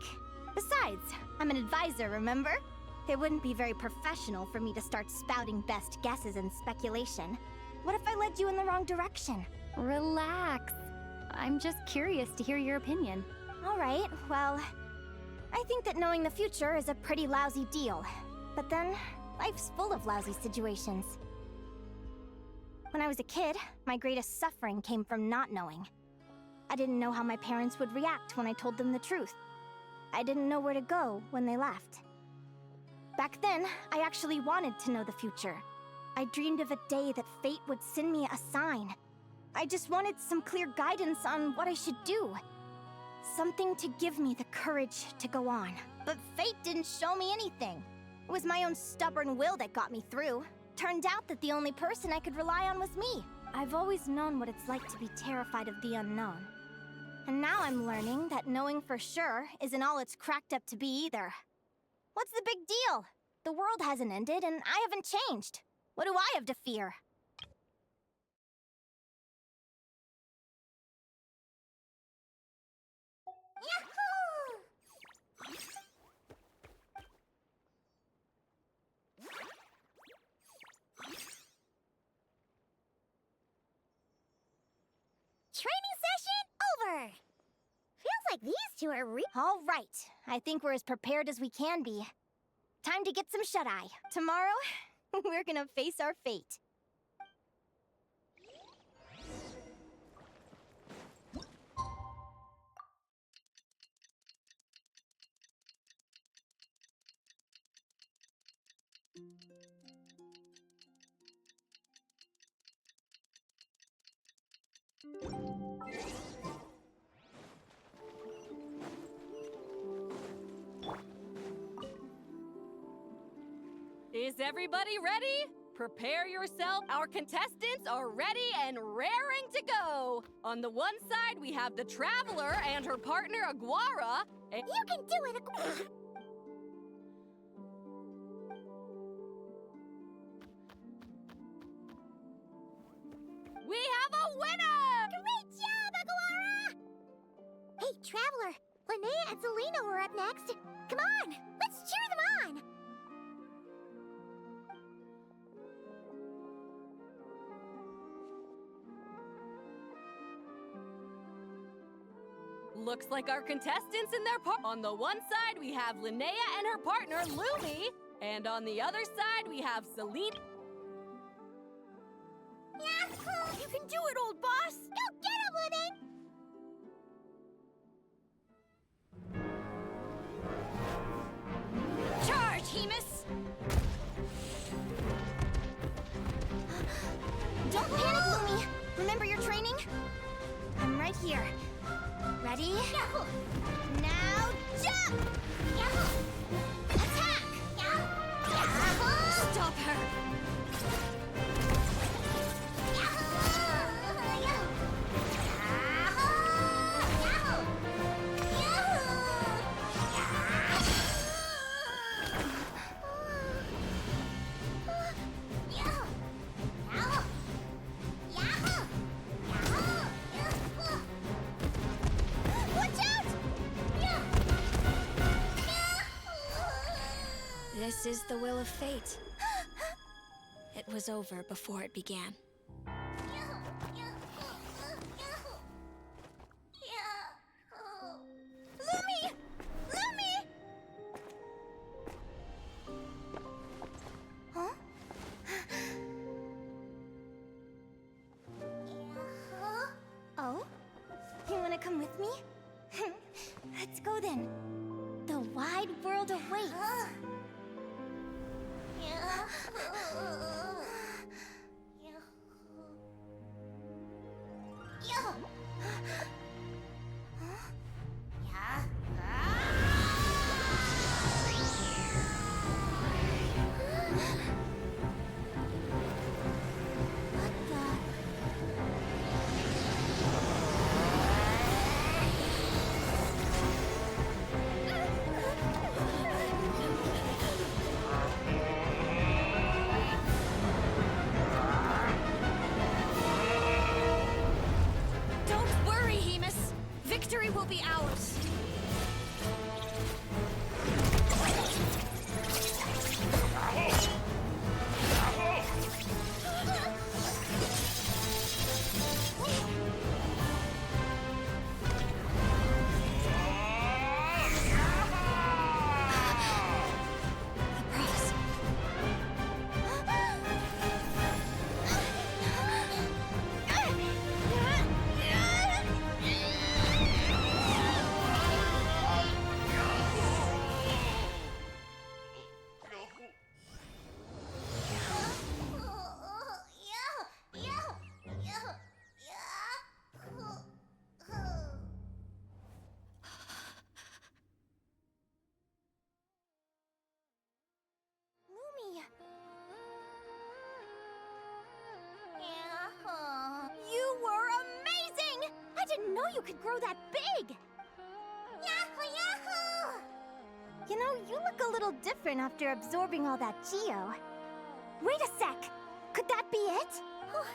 B: Besides, I'm an advisor, remember? It wouldn't be very professional for me to start spouting best guesses and speculation. What if I led you in the wrong direction?
A: Relax. I'm just curious to hear your opinion.
B: All right, well, I think that knowing the future is a pretty lousy deal. But then, life's full of lousy situations. When I was a kid, my greatest suffering came from not knowing. I didn't know how my parents would react when I told them the truth. I didn't know where to go when they left. Back then, I actually wanted to know the future. I dreamed of a day that fate would send me a sign. I just wanted some clear guidance on what I should do. Something to give me the courage to go on. But fate didn't show me anything. It was my own stubborn will that got me through. Turned out that the only person I could rely on was me. I've always known what it's like to be terrified of the unknown. And now I'm learning that knowing for sure isn't all it's cracked up to be either. What's the big deal? The world hasn't ended and I haven't changed. What do I have to fear? Yahoo! Training session over! Feels like these two are All right, I think we're as prepared as we can be. Time to get some shut-eye. Tomorrow, we're gonna face our fate.
C: Is everybody ready? Prepare yourself. Our contestants are ready and raring to go. On the one side, we have the Traveler and her partner, Aguara. And
B: You can do it,
C: we have a winner!
B: Great job, Aguara! Hey, Traveler, Linnea and Selena were up next. Come on, let's cheer them on!
C: Looks like our contestants and their On the one side, we have Linnea and her partner, Lumi. And on the other side, we have Selena.
B: Yahoo! You can do it, old boss! Go get him, Linnea!
F: Charge, Hemus!
B: Don't panic, Lumi! Remember your training? I'm right here. Ready? Now jump! Attack!
C: Stop her!
F: This is the will of fate. It was over before it began.
B: Lumi! Lumi! Huh? Oh? You wanna come with me? Let's go then. The wide world awaits.
F: Don't worry, Hemus. Victory will be ours. The prophecy.
B: Lumi. You were amazing! I didn't know you could grow that big! Yahoo, yahoo! You know, you look a little different after absorbing all that geo. Wait a sec! Could that be it? Oh,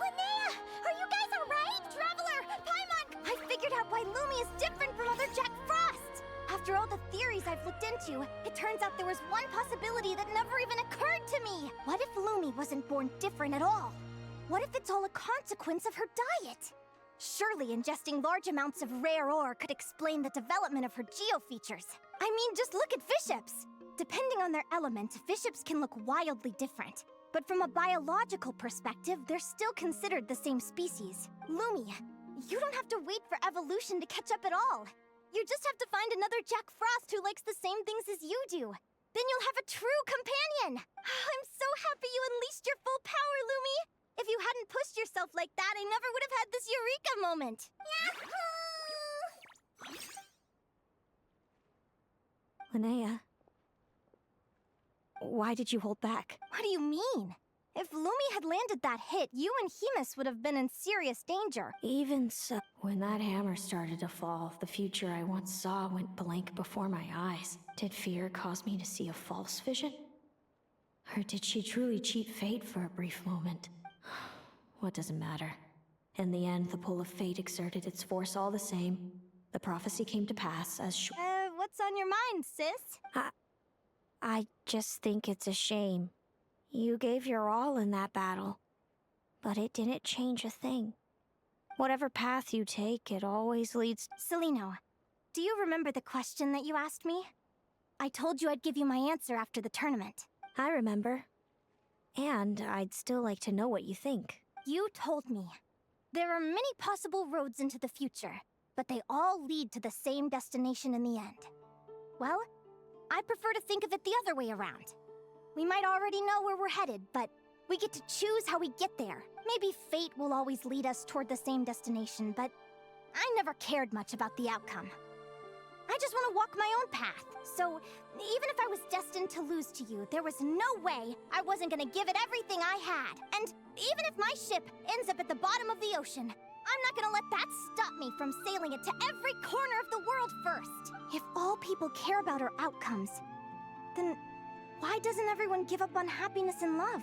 B: Linnea! Are you guys alright? Traveler! Paimon! I figured out why Lumi is different from other Jack Frost! After all the theories I've looked into, it turns out there was one possibility that never even occurred to me! What if Lumi wasn't born different at all? What if it's all a consequence of her diet? Surely ingesting large amounts of rare ore could explain the development of her geo-features. I mean, just look at fiships! Depending on their element, fiships can look wildly different. But from a biological perspective, they're still considered the same species. Lumi, you don't have to wait for evolution to catch up at all. You just have to find another Jack Frost who likes the same things as you do. Then you'll have a true companion! I'm so happy you unleashed your full power, Lumi! If you hadn't pushed yourself like that, I never would have had this eureka moment! Yahoo!
F: Linnea, why did you hold back?
B: What do you mean? If Lumi had landed that hit, you and Hemus would have been in serious danger.
F: Even so, when that hammer started to fall, the future I once saw went blank before my eyes. Did fear cause me to see a false vision? Or did she truly cheat fate for a brief moment? What does it matter? In the end, the pull of fate exerted its force all the same. The prophecy came to pass as
B: What's on your mind, sis?
F: I just think it's a shame. You gave your all in that battle, but it didn't change a thing. Whatever path you take, it always leads...
B: Celino, do you remember the question that you asked me? I told you I'd give you my answer after the tournament.
F: I remember. And I'd still like to know what you think.
B: You told me. There are many possible roads into the future, but they all lead to the same destination in the end. Well, I prefer to think of it the other way around. We might already know where we're headed, but we get to choose how we get there. Maybe fate will always lead us toward the same destination, but I never cared much about the outcome. I just want to walk my own path. So, even if I was destined to lose to you, there was no way I wasn't gonna give it everything I had. And even if my ship ends up at the bottom of the ocean, I'm not gonna let that stop me from sailing it to every corner of the world first. If all people care about are outcomes, then why doesn't everyone give up on happiness and love?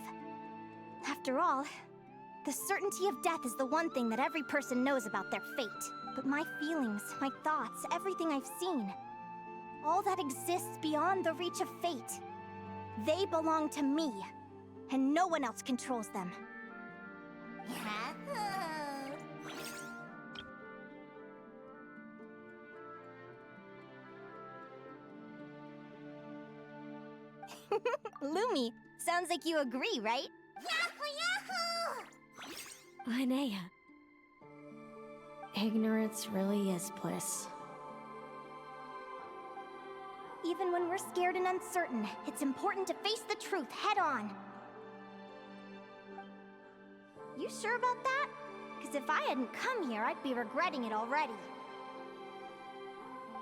B: After all, the certainty of death is the one thing that every person knows about their fate. But my feelings, my thoughts, everything I've seen, all that exists beyond the reach of fate, they belong to me, and no one else controls them. Lumi, sounds like you agree, right? Yahoo!
F: Linnea. Ignorance really is bliss.
B: Even when we're scared and uncertain, it's important to face the truth head on. You sure about that? Because if I hadn't come here, I'd be regretting it already.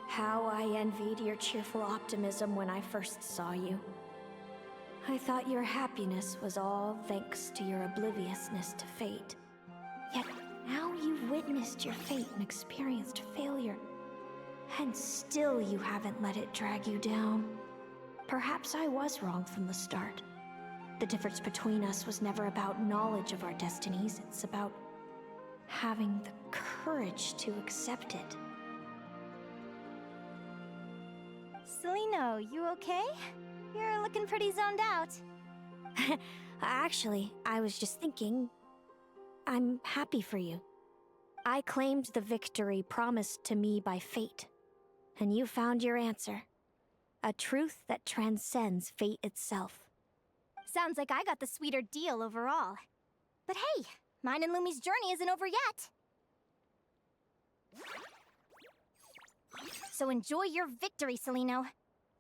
F: How I envied your cheerful optimism when I first saw you. I thought your happiness was all thanks to your obliviousness to fate. Yet now you've witnessed your fate and experienced failure. And still you haven't let it drag you down. Perhaps I was wrong from the start. The difference between us was never about knowledge of our destinies, it's about having the courage to accept it.
B: Celino, you okay? You're looking pretty zoned out.
F: Actually, I was just thinking, I'm happy for you. I claimed the victory promised to me by fate, and you found your answer. A truth that transcends fate itself.
B: Sounds like I got the sweeter deal overall. But hey, mine and Lumi's journey isn't over yet. So enjoy your victory, Celino.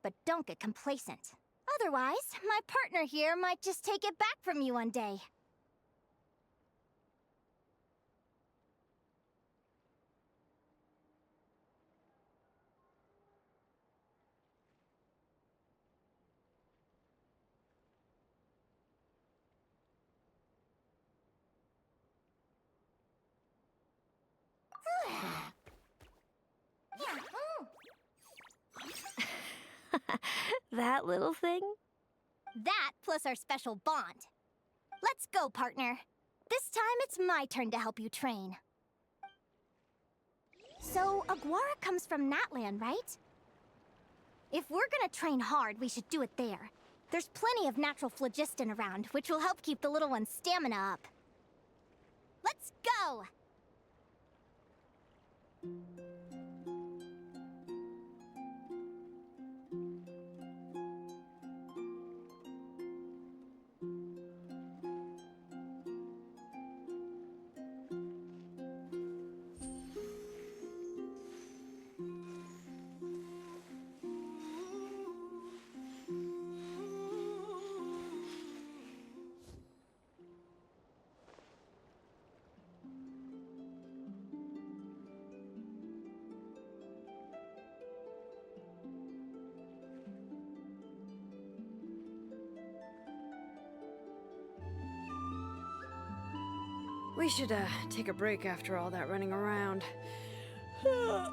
B: But don't get complacent. Otherwise, my partner here might just take it back from you one day.
F: That little thing?
B: That plus our special bond. Let's go, partner. This time it's my turn to help you train. So, Aguara comes from Natlan, right? If we're gonna train hard, we should do it there. There's plenty of natural phlogiston around, which will help keep the little one's stamina up. Let's go!
D: We should, take a break after all that running around. Yeah.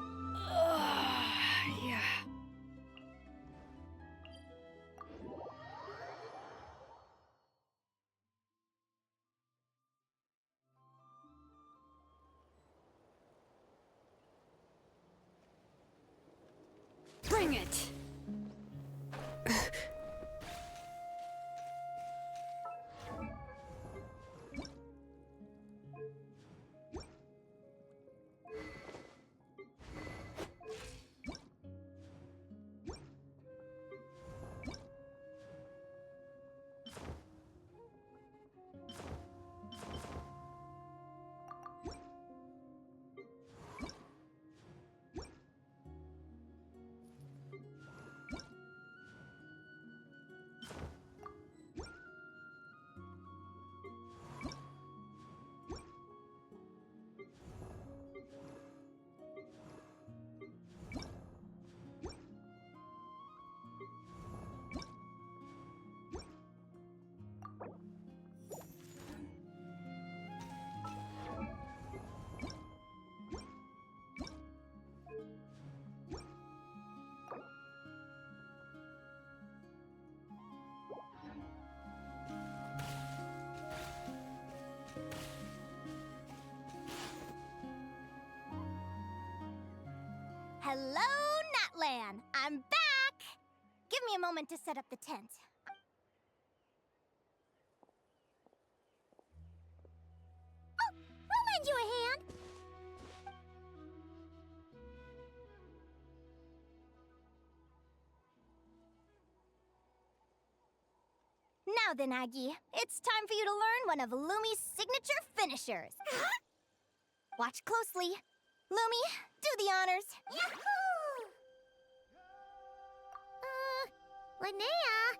D: Bring it!
B: Hello, Natlan! I'm back! Give me a moment to set up the tent. Oh, we'll lend you a hand! Now then, Aggie, it's time for you to learn one of Lumi's signature finishers. Watch closely. Lumi, do the honors. Yahoo! Linnea?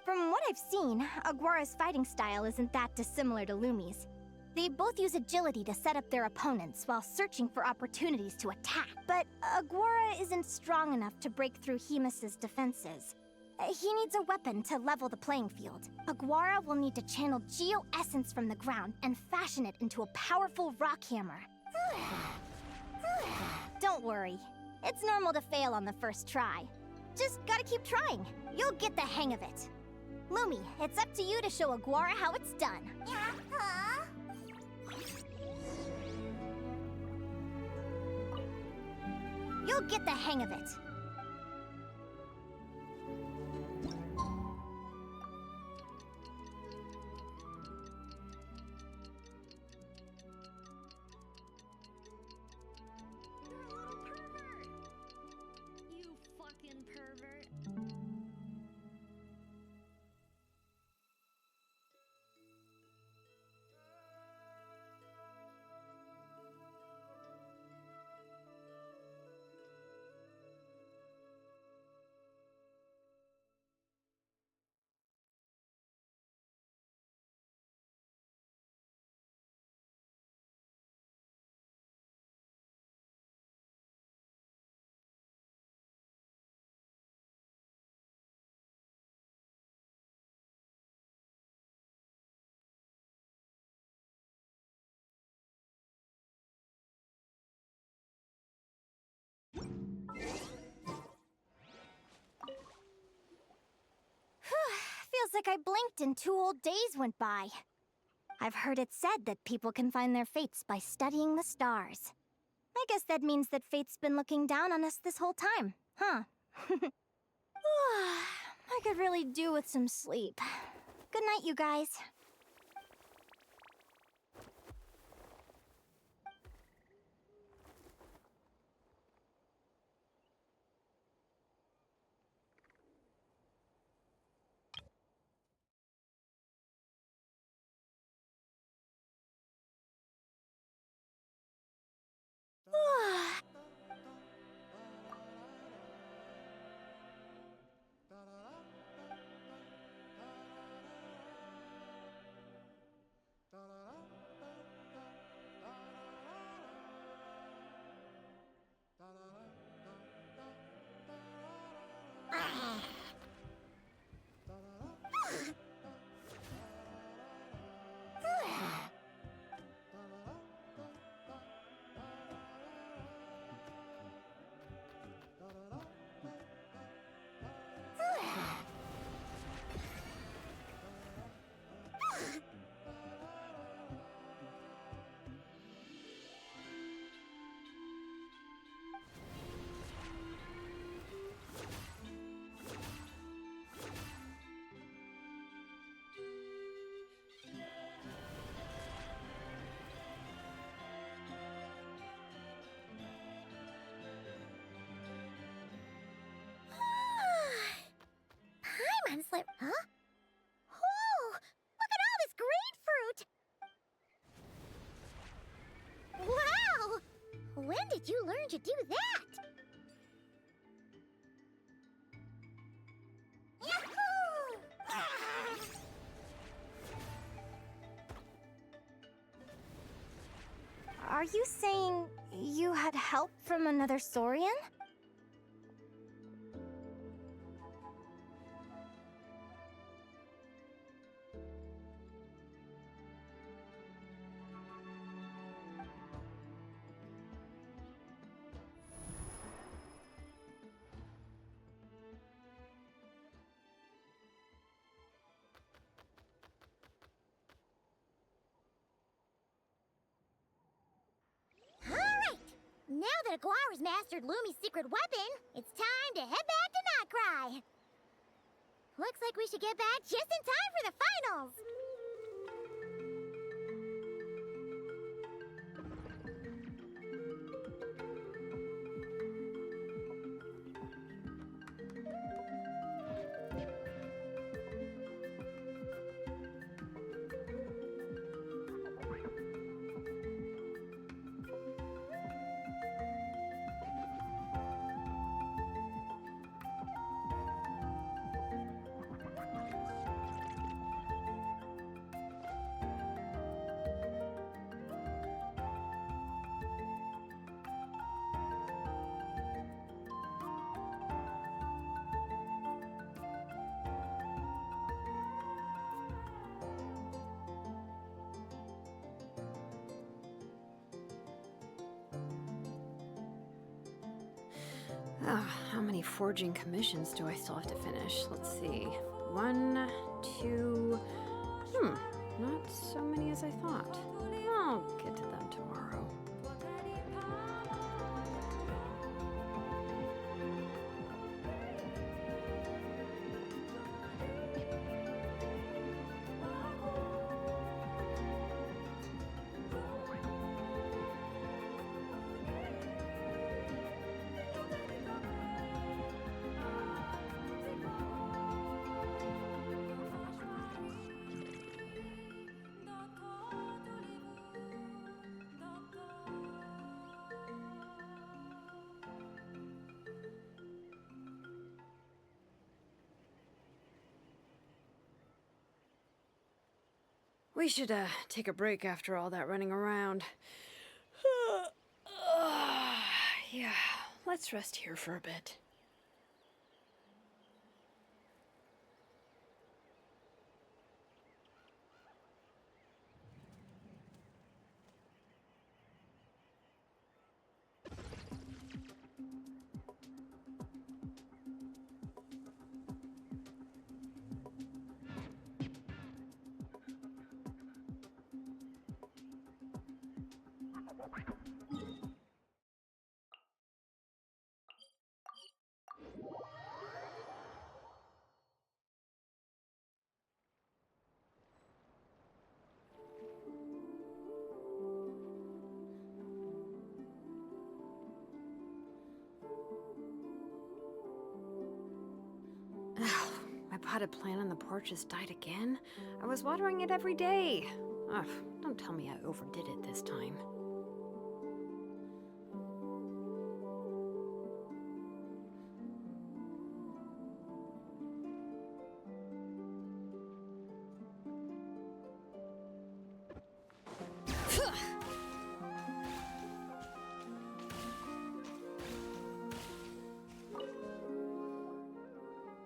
B: From what I've seen, Aguara's fighting style isn't that dissimilar to Lumi's. They both use agility to set up their opponents while searching for opportunities to attack. But Aguara isn't strong enough to break through Hemus's defenses. He needs a weapon to level the playing field. Aguara will need to channel Geo-Essence from the ground and fashion it into a powerful rock hammer. Don't worry. It's normal to fail on the first try. Just gotta keep trying. You'll get the hang of it. Lumi, it's up to you to show Aguara how it's done. You'll get the hang of it.
A: You fucking pervert.
B: Feels like I blinked and 2 whole days went by. I've heard it said that people can find their fates by studying the stars. I guess that means that fate's been looking down on us this whole time, huh? I could really do with some sleep. Good night, you guys. Slip, huh? Whoa! Look at all this grapefruit! Wow! When did you learn to do that? Yahoo! Are you saying you had help from another Saurian? Now that that Aguara's mastered Lumi's secret weapon, it's time to head back to Nightcry. Looks like we should get back just in time for the finals.
K: How many forging commissions do I still have to finish? Let's see. 1, 2... not so many as I thought. I'll get to them tomorrow. We should, take a break after all that running around. Yeah, let's rest here for a bit. My potted plant on the porch has died again. I was watering it every day. Ugh, don't tell me I overdid it this time.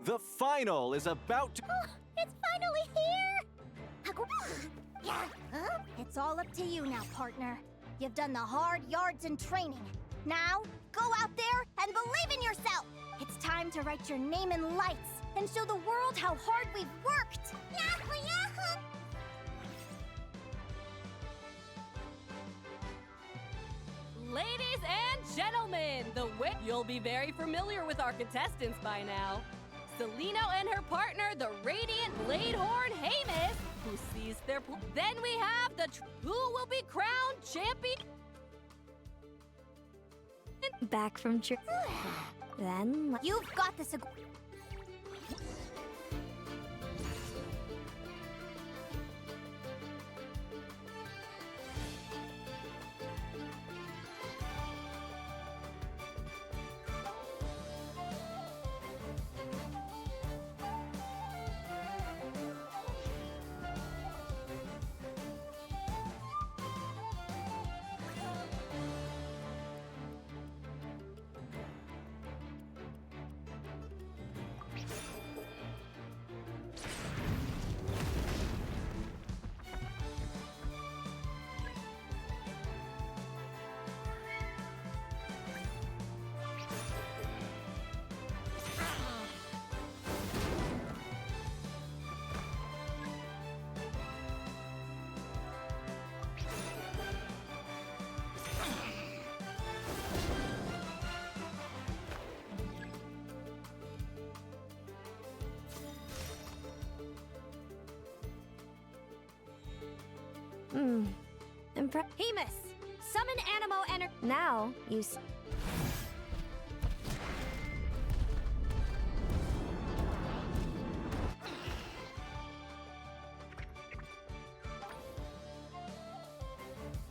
E: The final is about to...
B: It's finally here! It's all up to you now, partner. You've done the hard yards in training. Now, go out there and believe in yourself! It's time to write your name in lights and show the world how hard we've worked! Yahoo, yahoo!
C: Ladies and gentlemen, you'll be very familiar with our contestants by now. Celino and her partner, the Radiant Bladehorn Hamus, who seized their Then we have who will be crowned champion.
F: Back from church. Then
B: You've got this. Hemus, summon Animo Ener-
F: Now,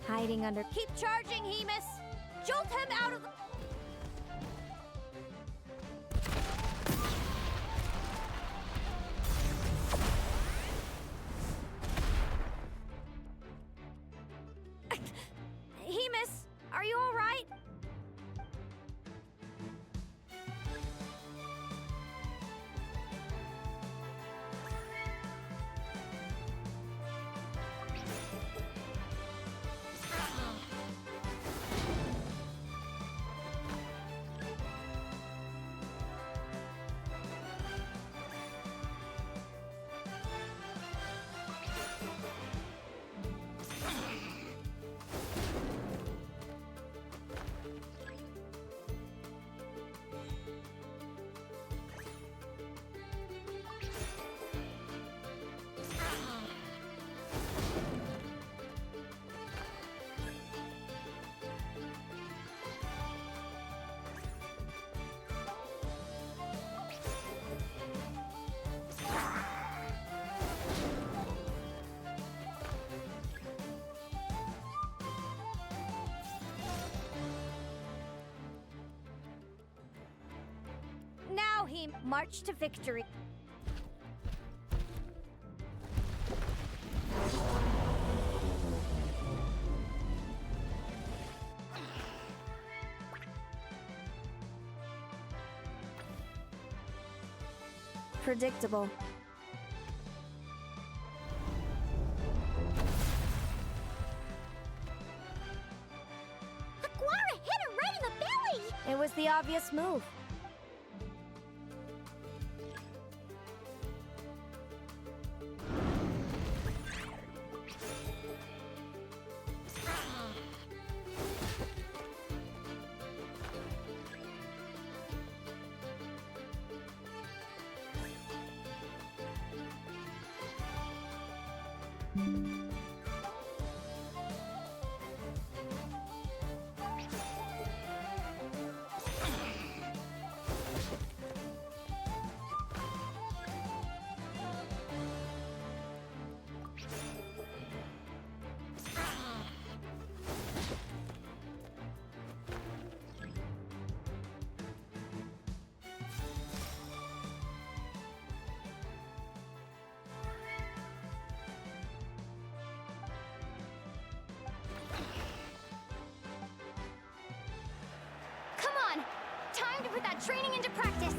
F: hiding under.
B: Keep charging, Hemus! Jolt him out of the-
F: Hemus, are you all right?
B: Now, march to victory.
F: Predictable.
B: Aguara hit her right in the belly!
F: It was the obvious move.
B: Come on! Time to put that training into practice!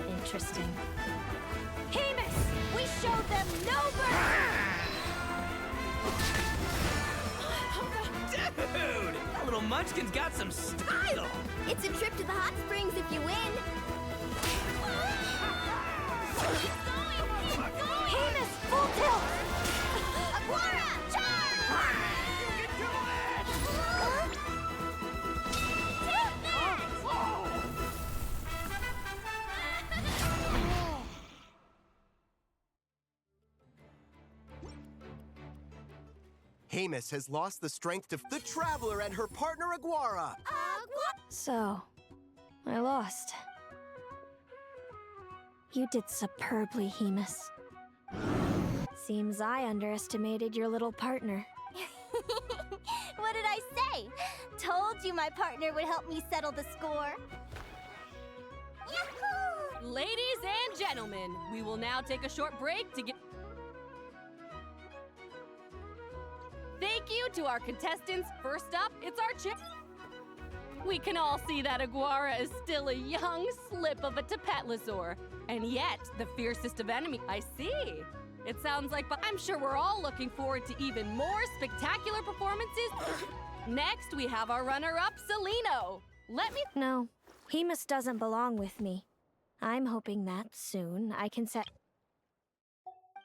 F: Interesting.
B: Hemus! We showed them no mercy!
L: Dude! That little munchkin's got some style!
B: It's a trip to the hot springs if you win! Hemus, full tilt! Aguara, charge!
L: You can do it!
B: Take that!
E: Hemus has lost the strength to the Traveler and her partner Aguara.
F: So, I lost. You did superbly, Hemus. Seems I underestimated your little partner.
B: What did I say? Told you my partner would help me settle the score. Yahoo!
C: Ladies and gentlemen, we will now take a short break to get... Thank you to our contestants. First up, it's our chick. We can all see that Aguara is still a young slip of a Tapetlosaur, and yet the fiercest of enemy. I see. It sounds like, but I'm sure we're all looking forward to even more spectacular performances. Next, we have our runner-up, Celino.
F: No, Hemus doesn't belong with me. I'm hoping that soon I can set...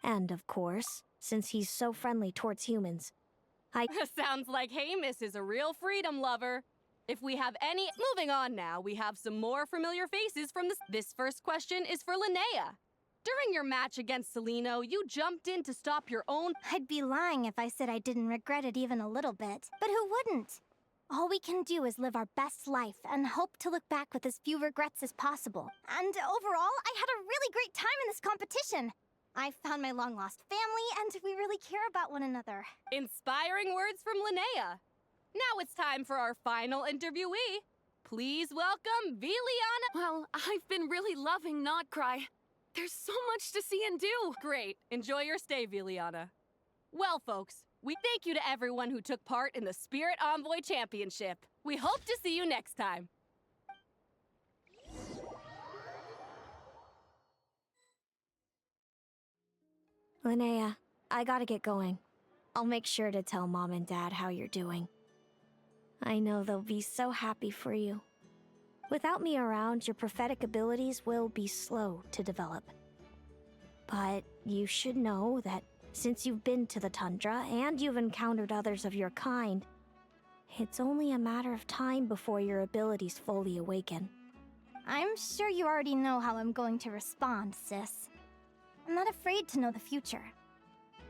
F: And of course, since he's so friendly towards humans,
C: Sounds like Hemus is a real freedom lover. If we have any... Moving on now, we have some more familiar faces from this. This first question is for Linnea. During your match against Celino, you jumped in to stop your own...
B: I'd be lying if I said I didn't regret it even a little bit. But who wouldn't? All we can do is live our best life and hope to look back with as few regrets as possible. And overall, I had a really great time in this competition. I found my long-lost family, and we really care about one another.
C: Inspiring words from Linnea. Now it's time for our final interviewee. Please welcome Viliana.
D: Well, I've been really loving Not Cry. There's so much to see and do.
C: Great. Enjoy your stay, Viliana. Well, folks, we thank you to everyone who took part in the Spirit Envoy Championship. We hope to see you next time.
F: Linnea, I gotta get going. I'll make sure to tell Mom and Dad how you're doing. I know they'll be so happy for you. Without me around, your prophetic abilities will be slow to develop. But you should know that since you've been to the tundra and you've encountered others of your kind, it's only a matter of time before your abilities fully awaken.
B: I'm sure you already know how I'm going to respond, sis. I'm not afraid to know the future.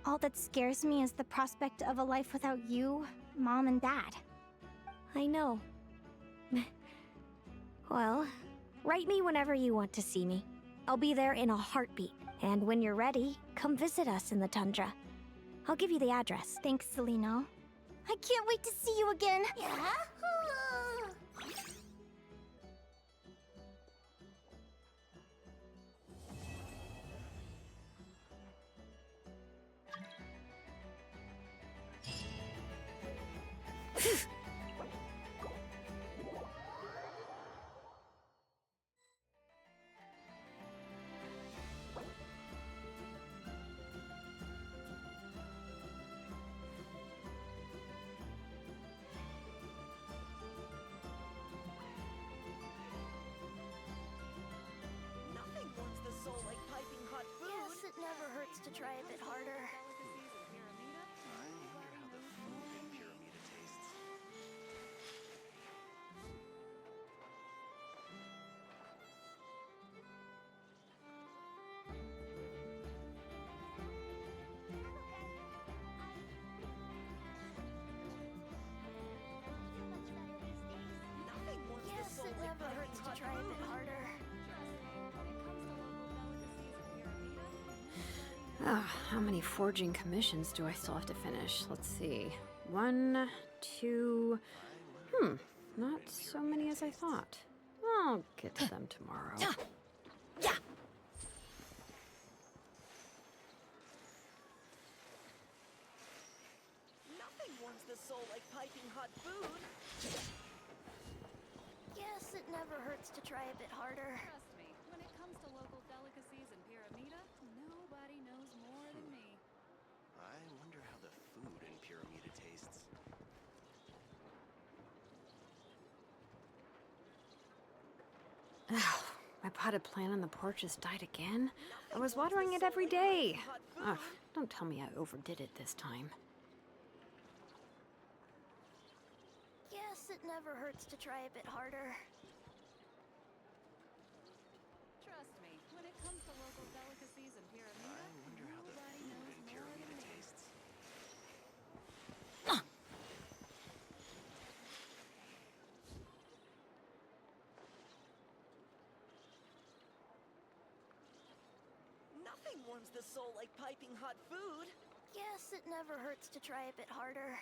B: All that scares me is the prospect of a life without you, Mom, and Dad.
F: I know. Well, write me whenever you want to see me. I'll be there in a heartbeat. And when you're ready, come visit us in the tundra. I'll give you the address.
B: Thanks, Celino. I can't wait to see you again. Yeah? It never hurts to try a bit harder.
E: I wonder how the food in Pyramida tastes.
B: Yes, it never hurts to try a bit harder.
K: How many forging commissions do I still have to finish? Let's see. 1, 2... not so many as I thought. I'll get to them tomorrow.
B: Yeah.
L: Nothing warms the soul like piping hot food.
B: Yes, it never hurts to try a bit harder.
C: Trust me, when it comes to local delicacies in Pyramida, nobody knows more than me.
E: I wonder how the food in Pyramida tastes.
K: My potted plant on the porch has died again. I was watering it every day. Ugh, don't tell me I overdid it this time.
B: Yes, it never hurts to try a bit harder.
C: Trust me, when it comes to local delicacies in Pyramida,
E: I wonder how the
C: nobody
E: food
C: knows
E: in
C: more than
E: Pyramida
C: me.
E: tastes.
L: Nothing warms the soul like piping hot food.
B: Yes, it never hurts to try a bit harder.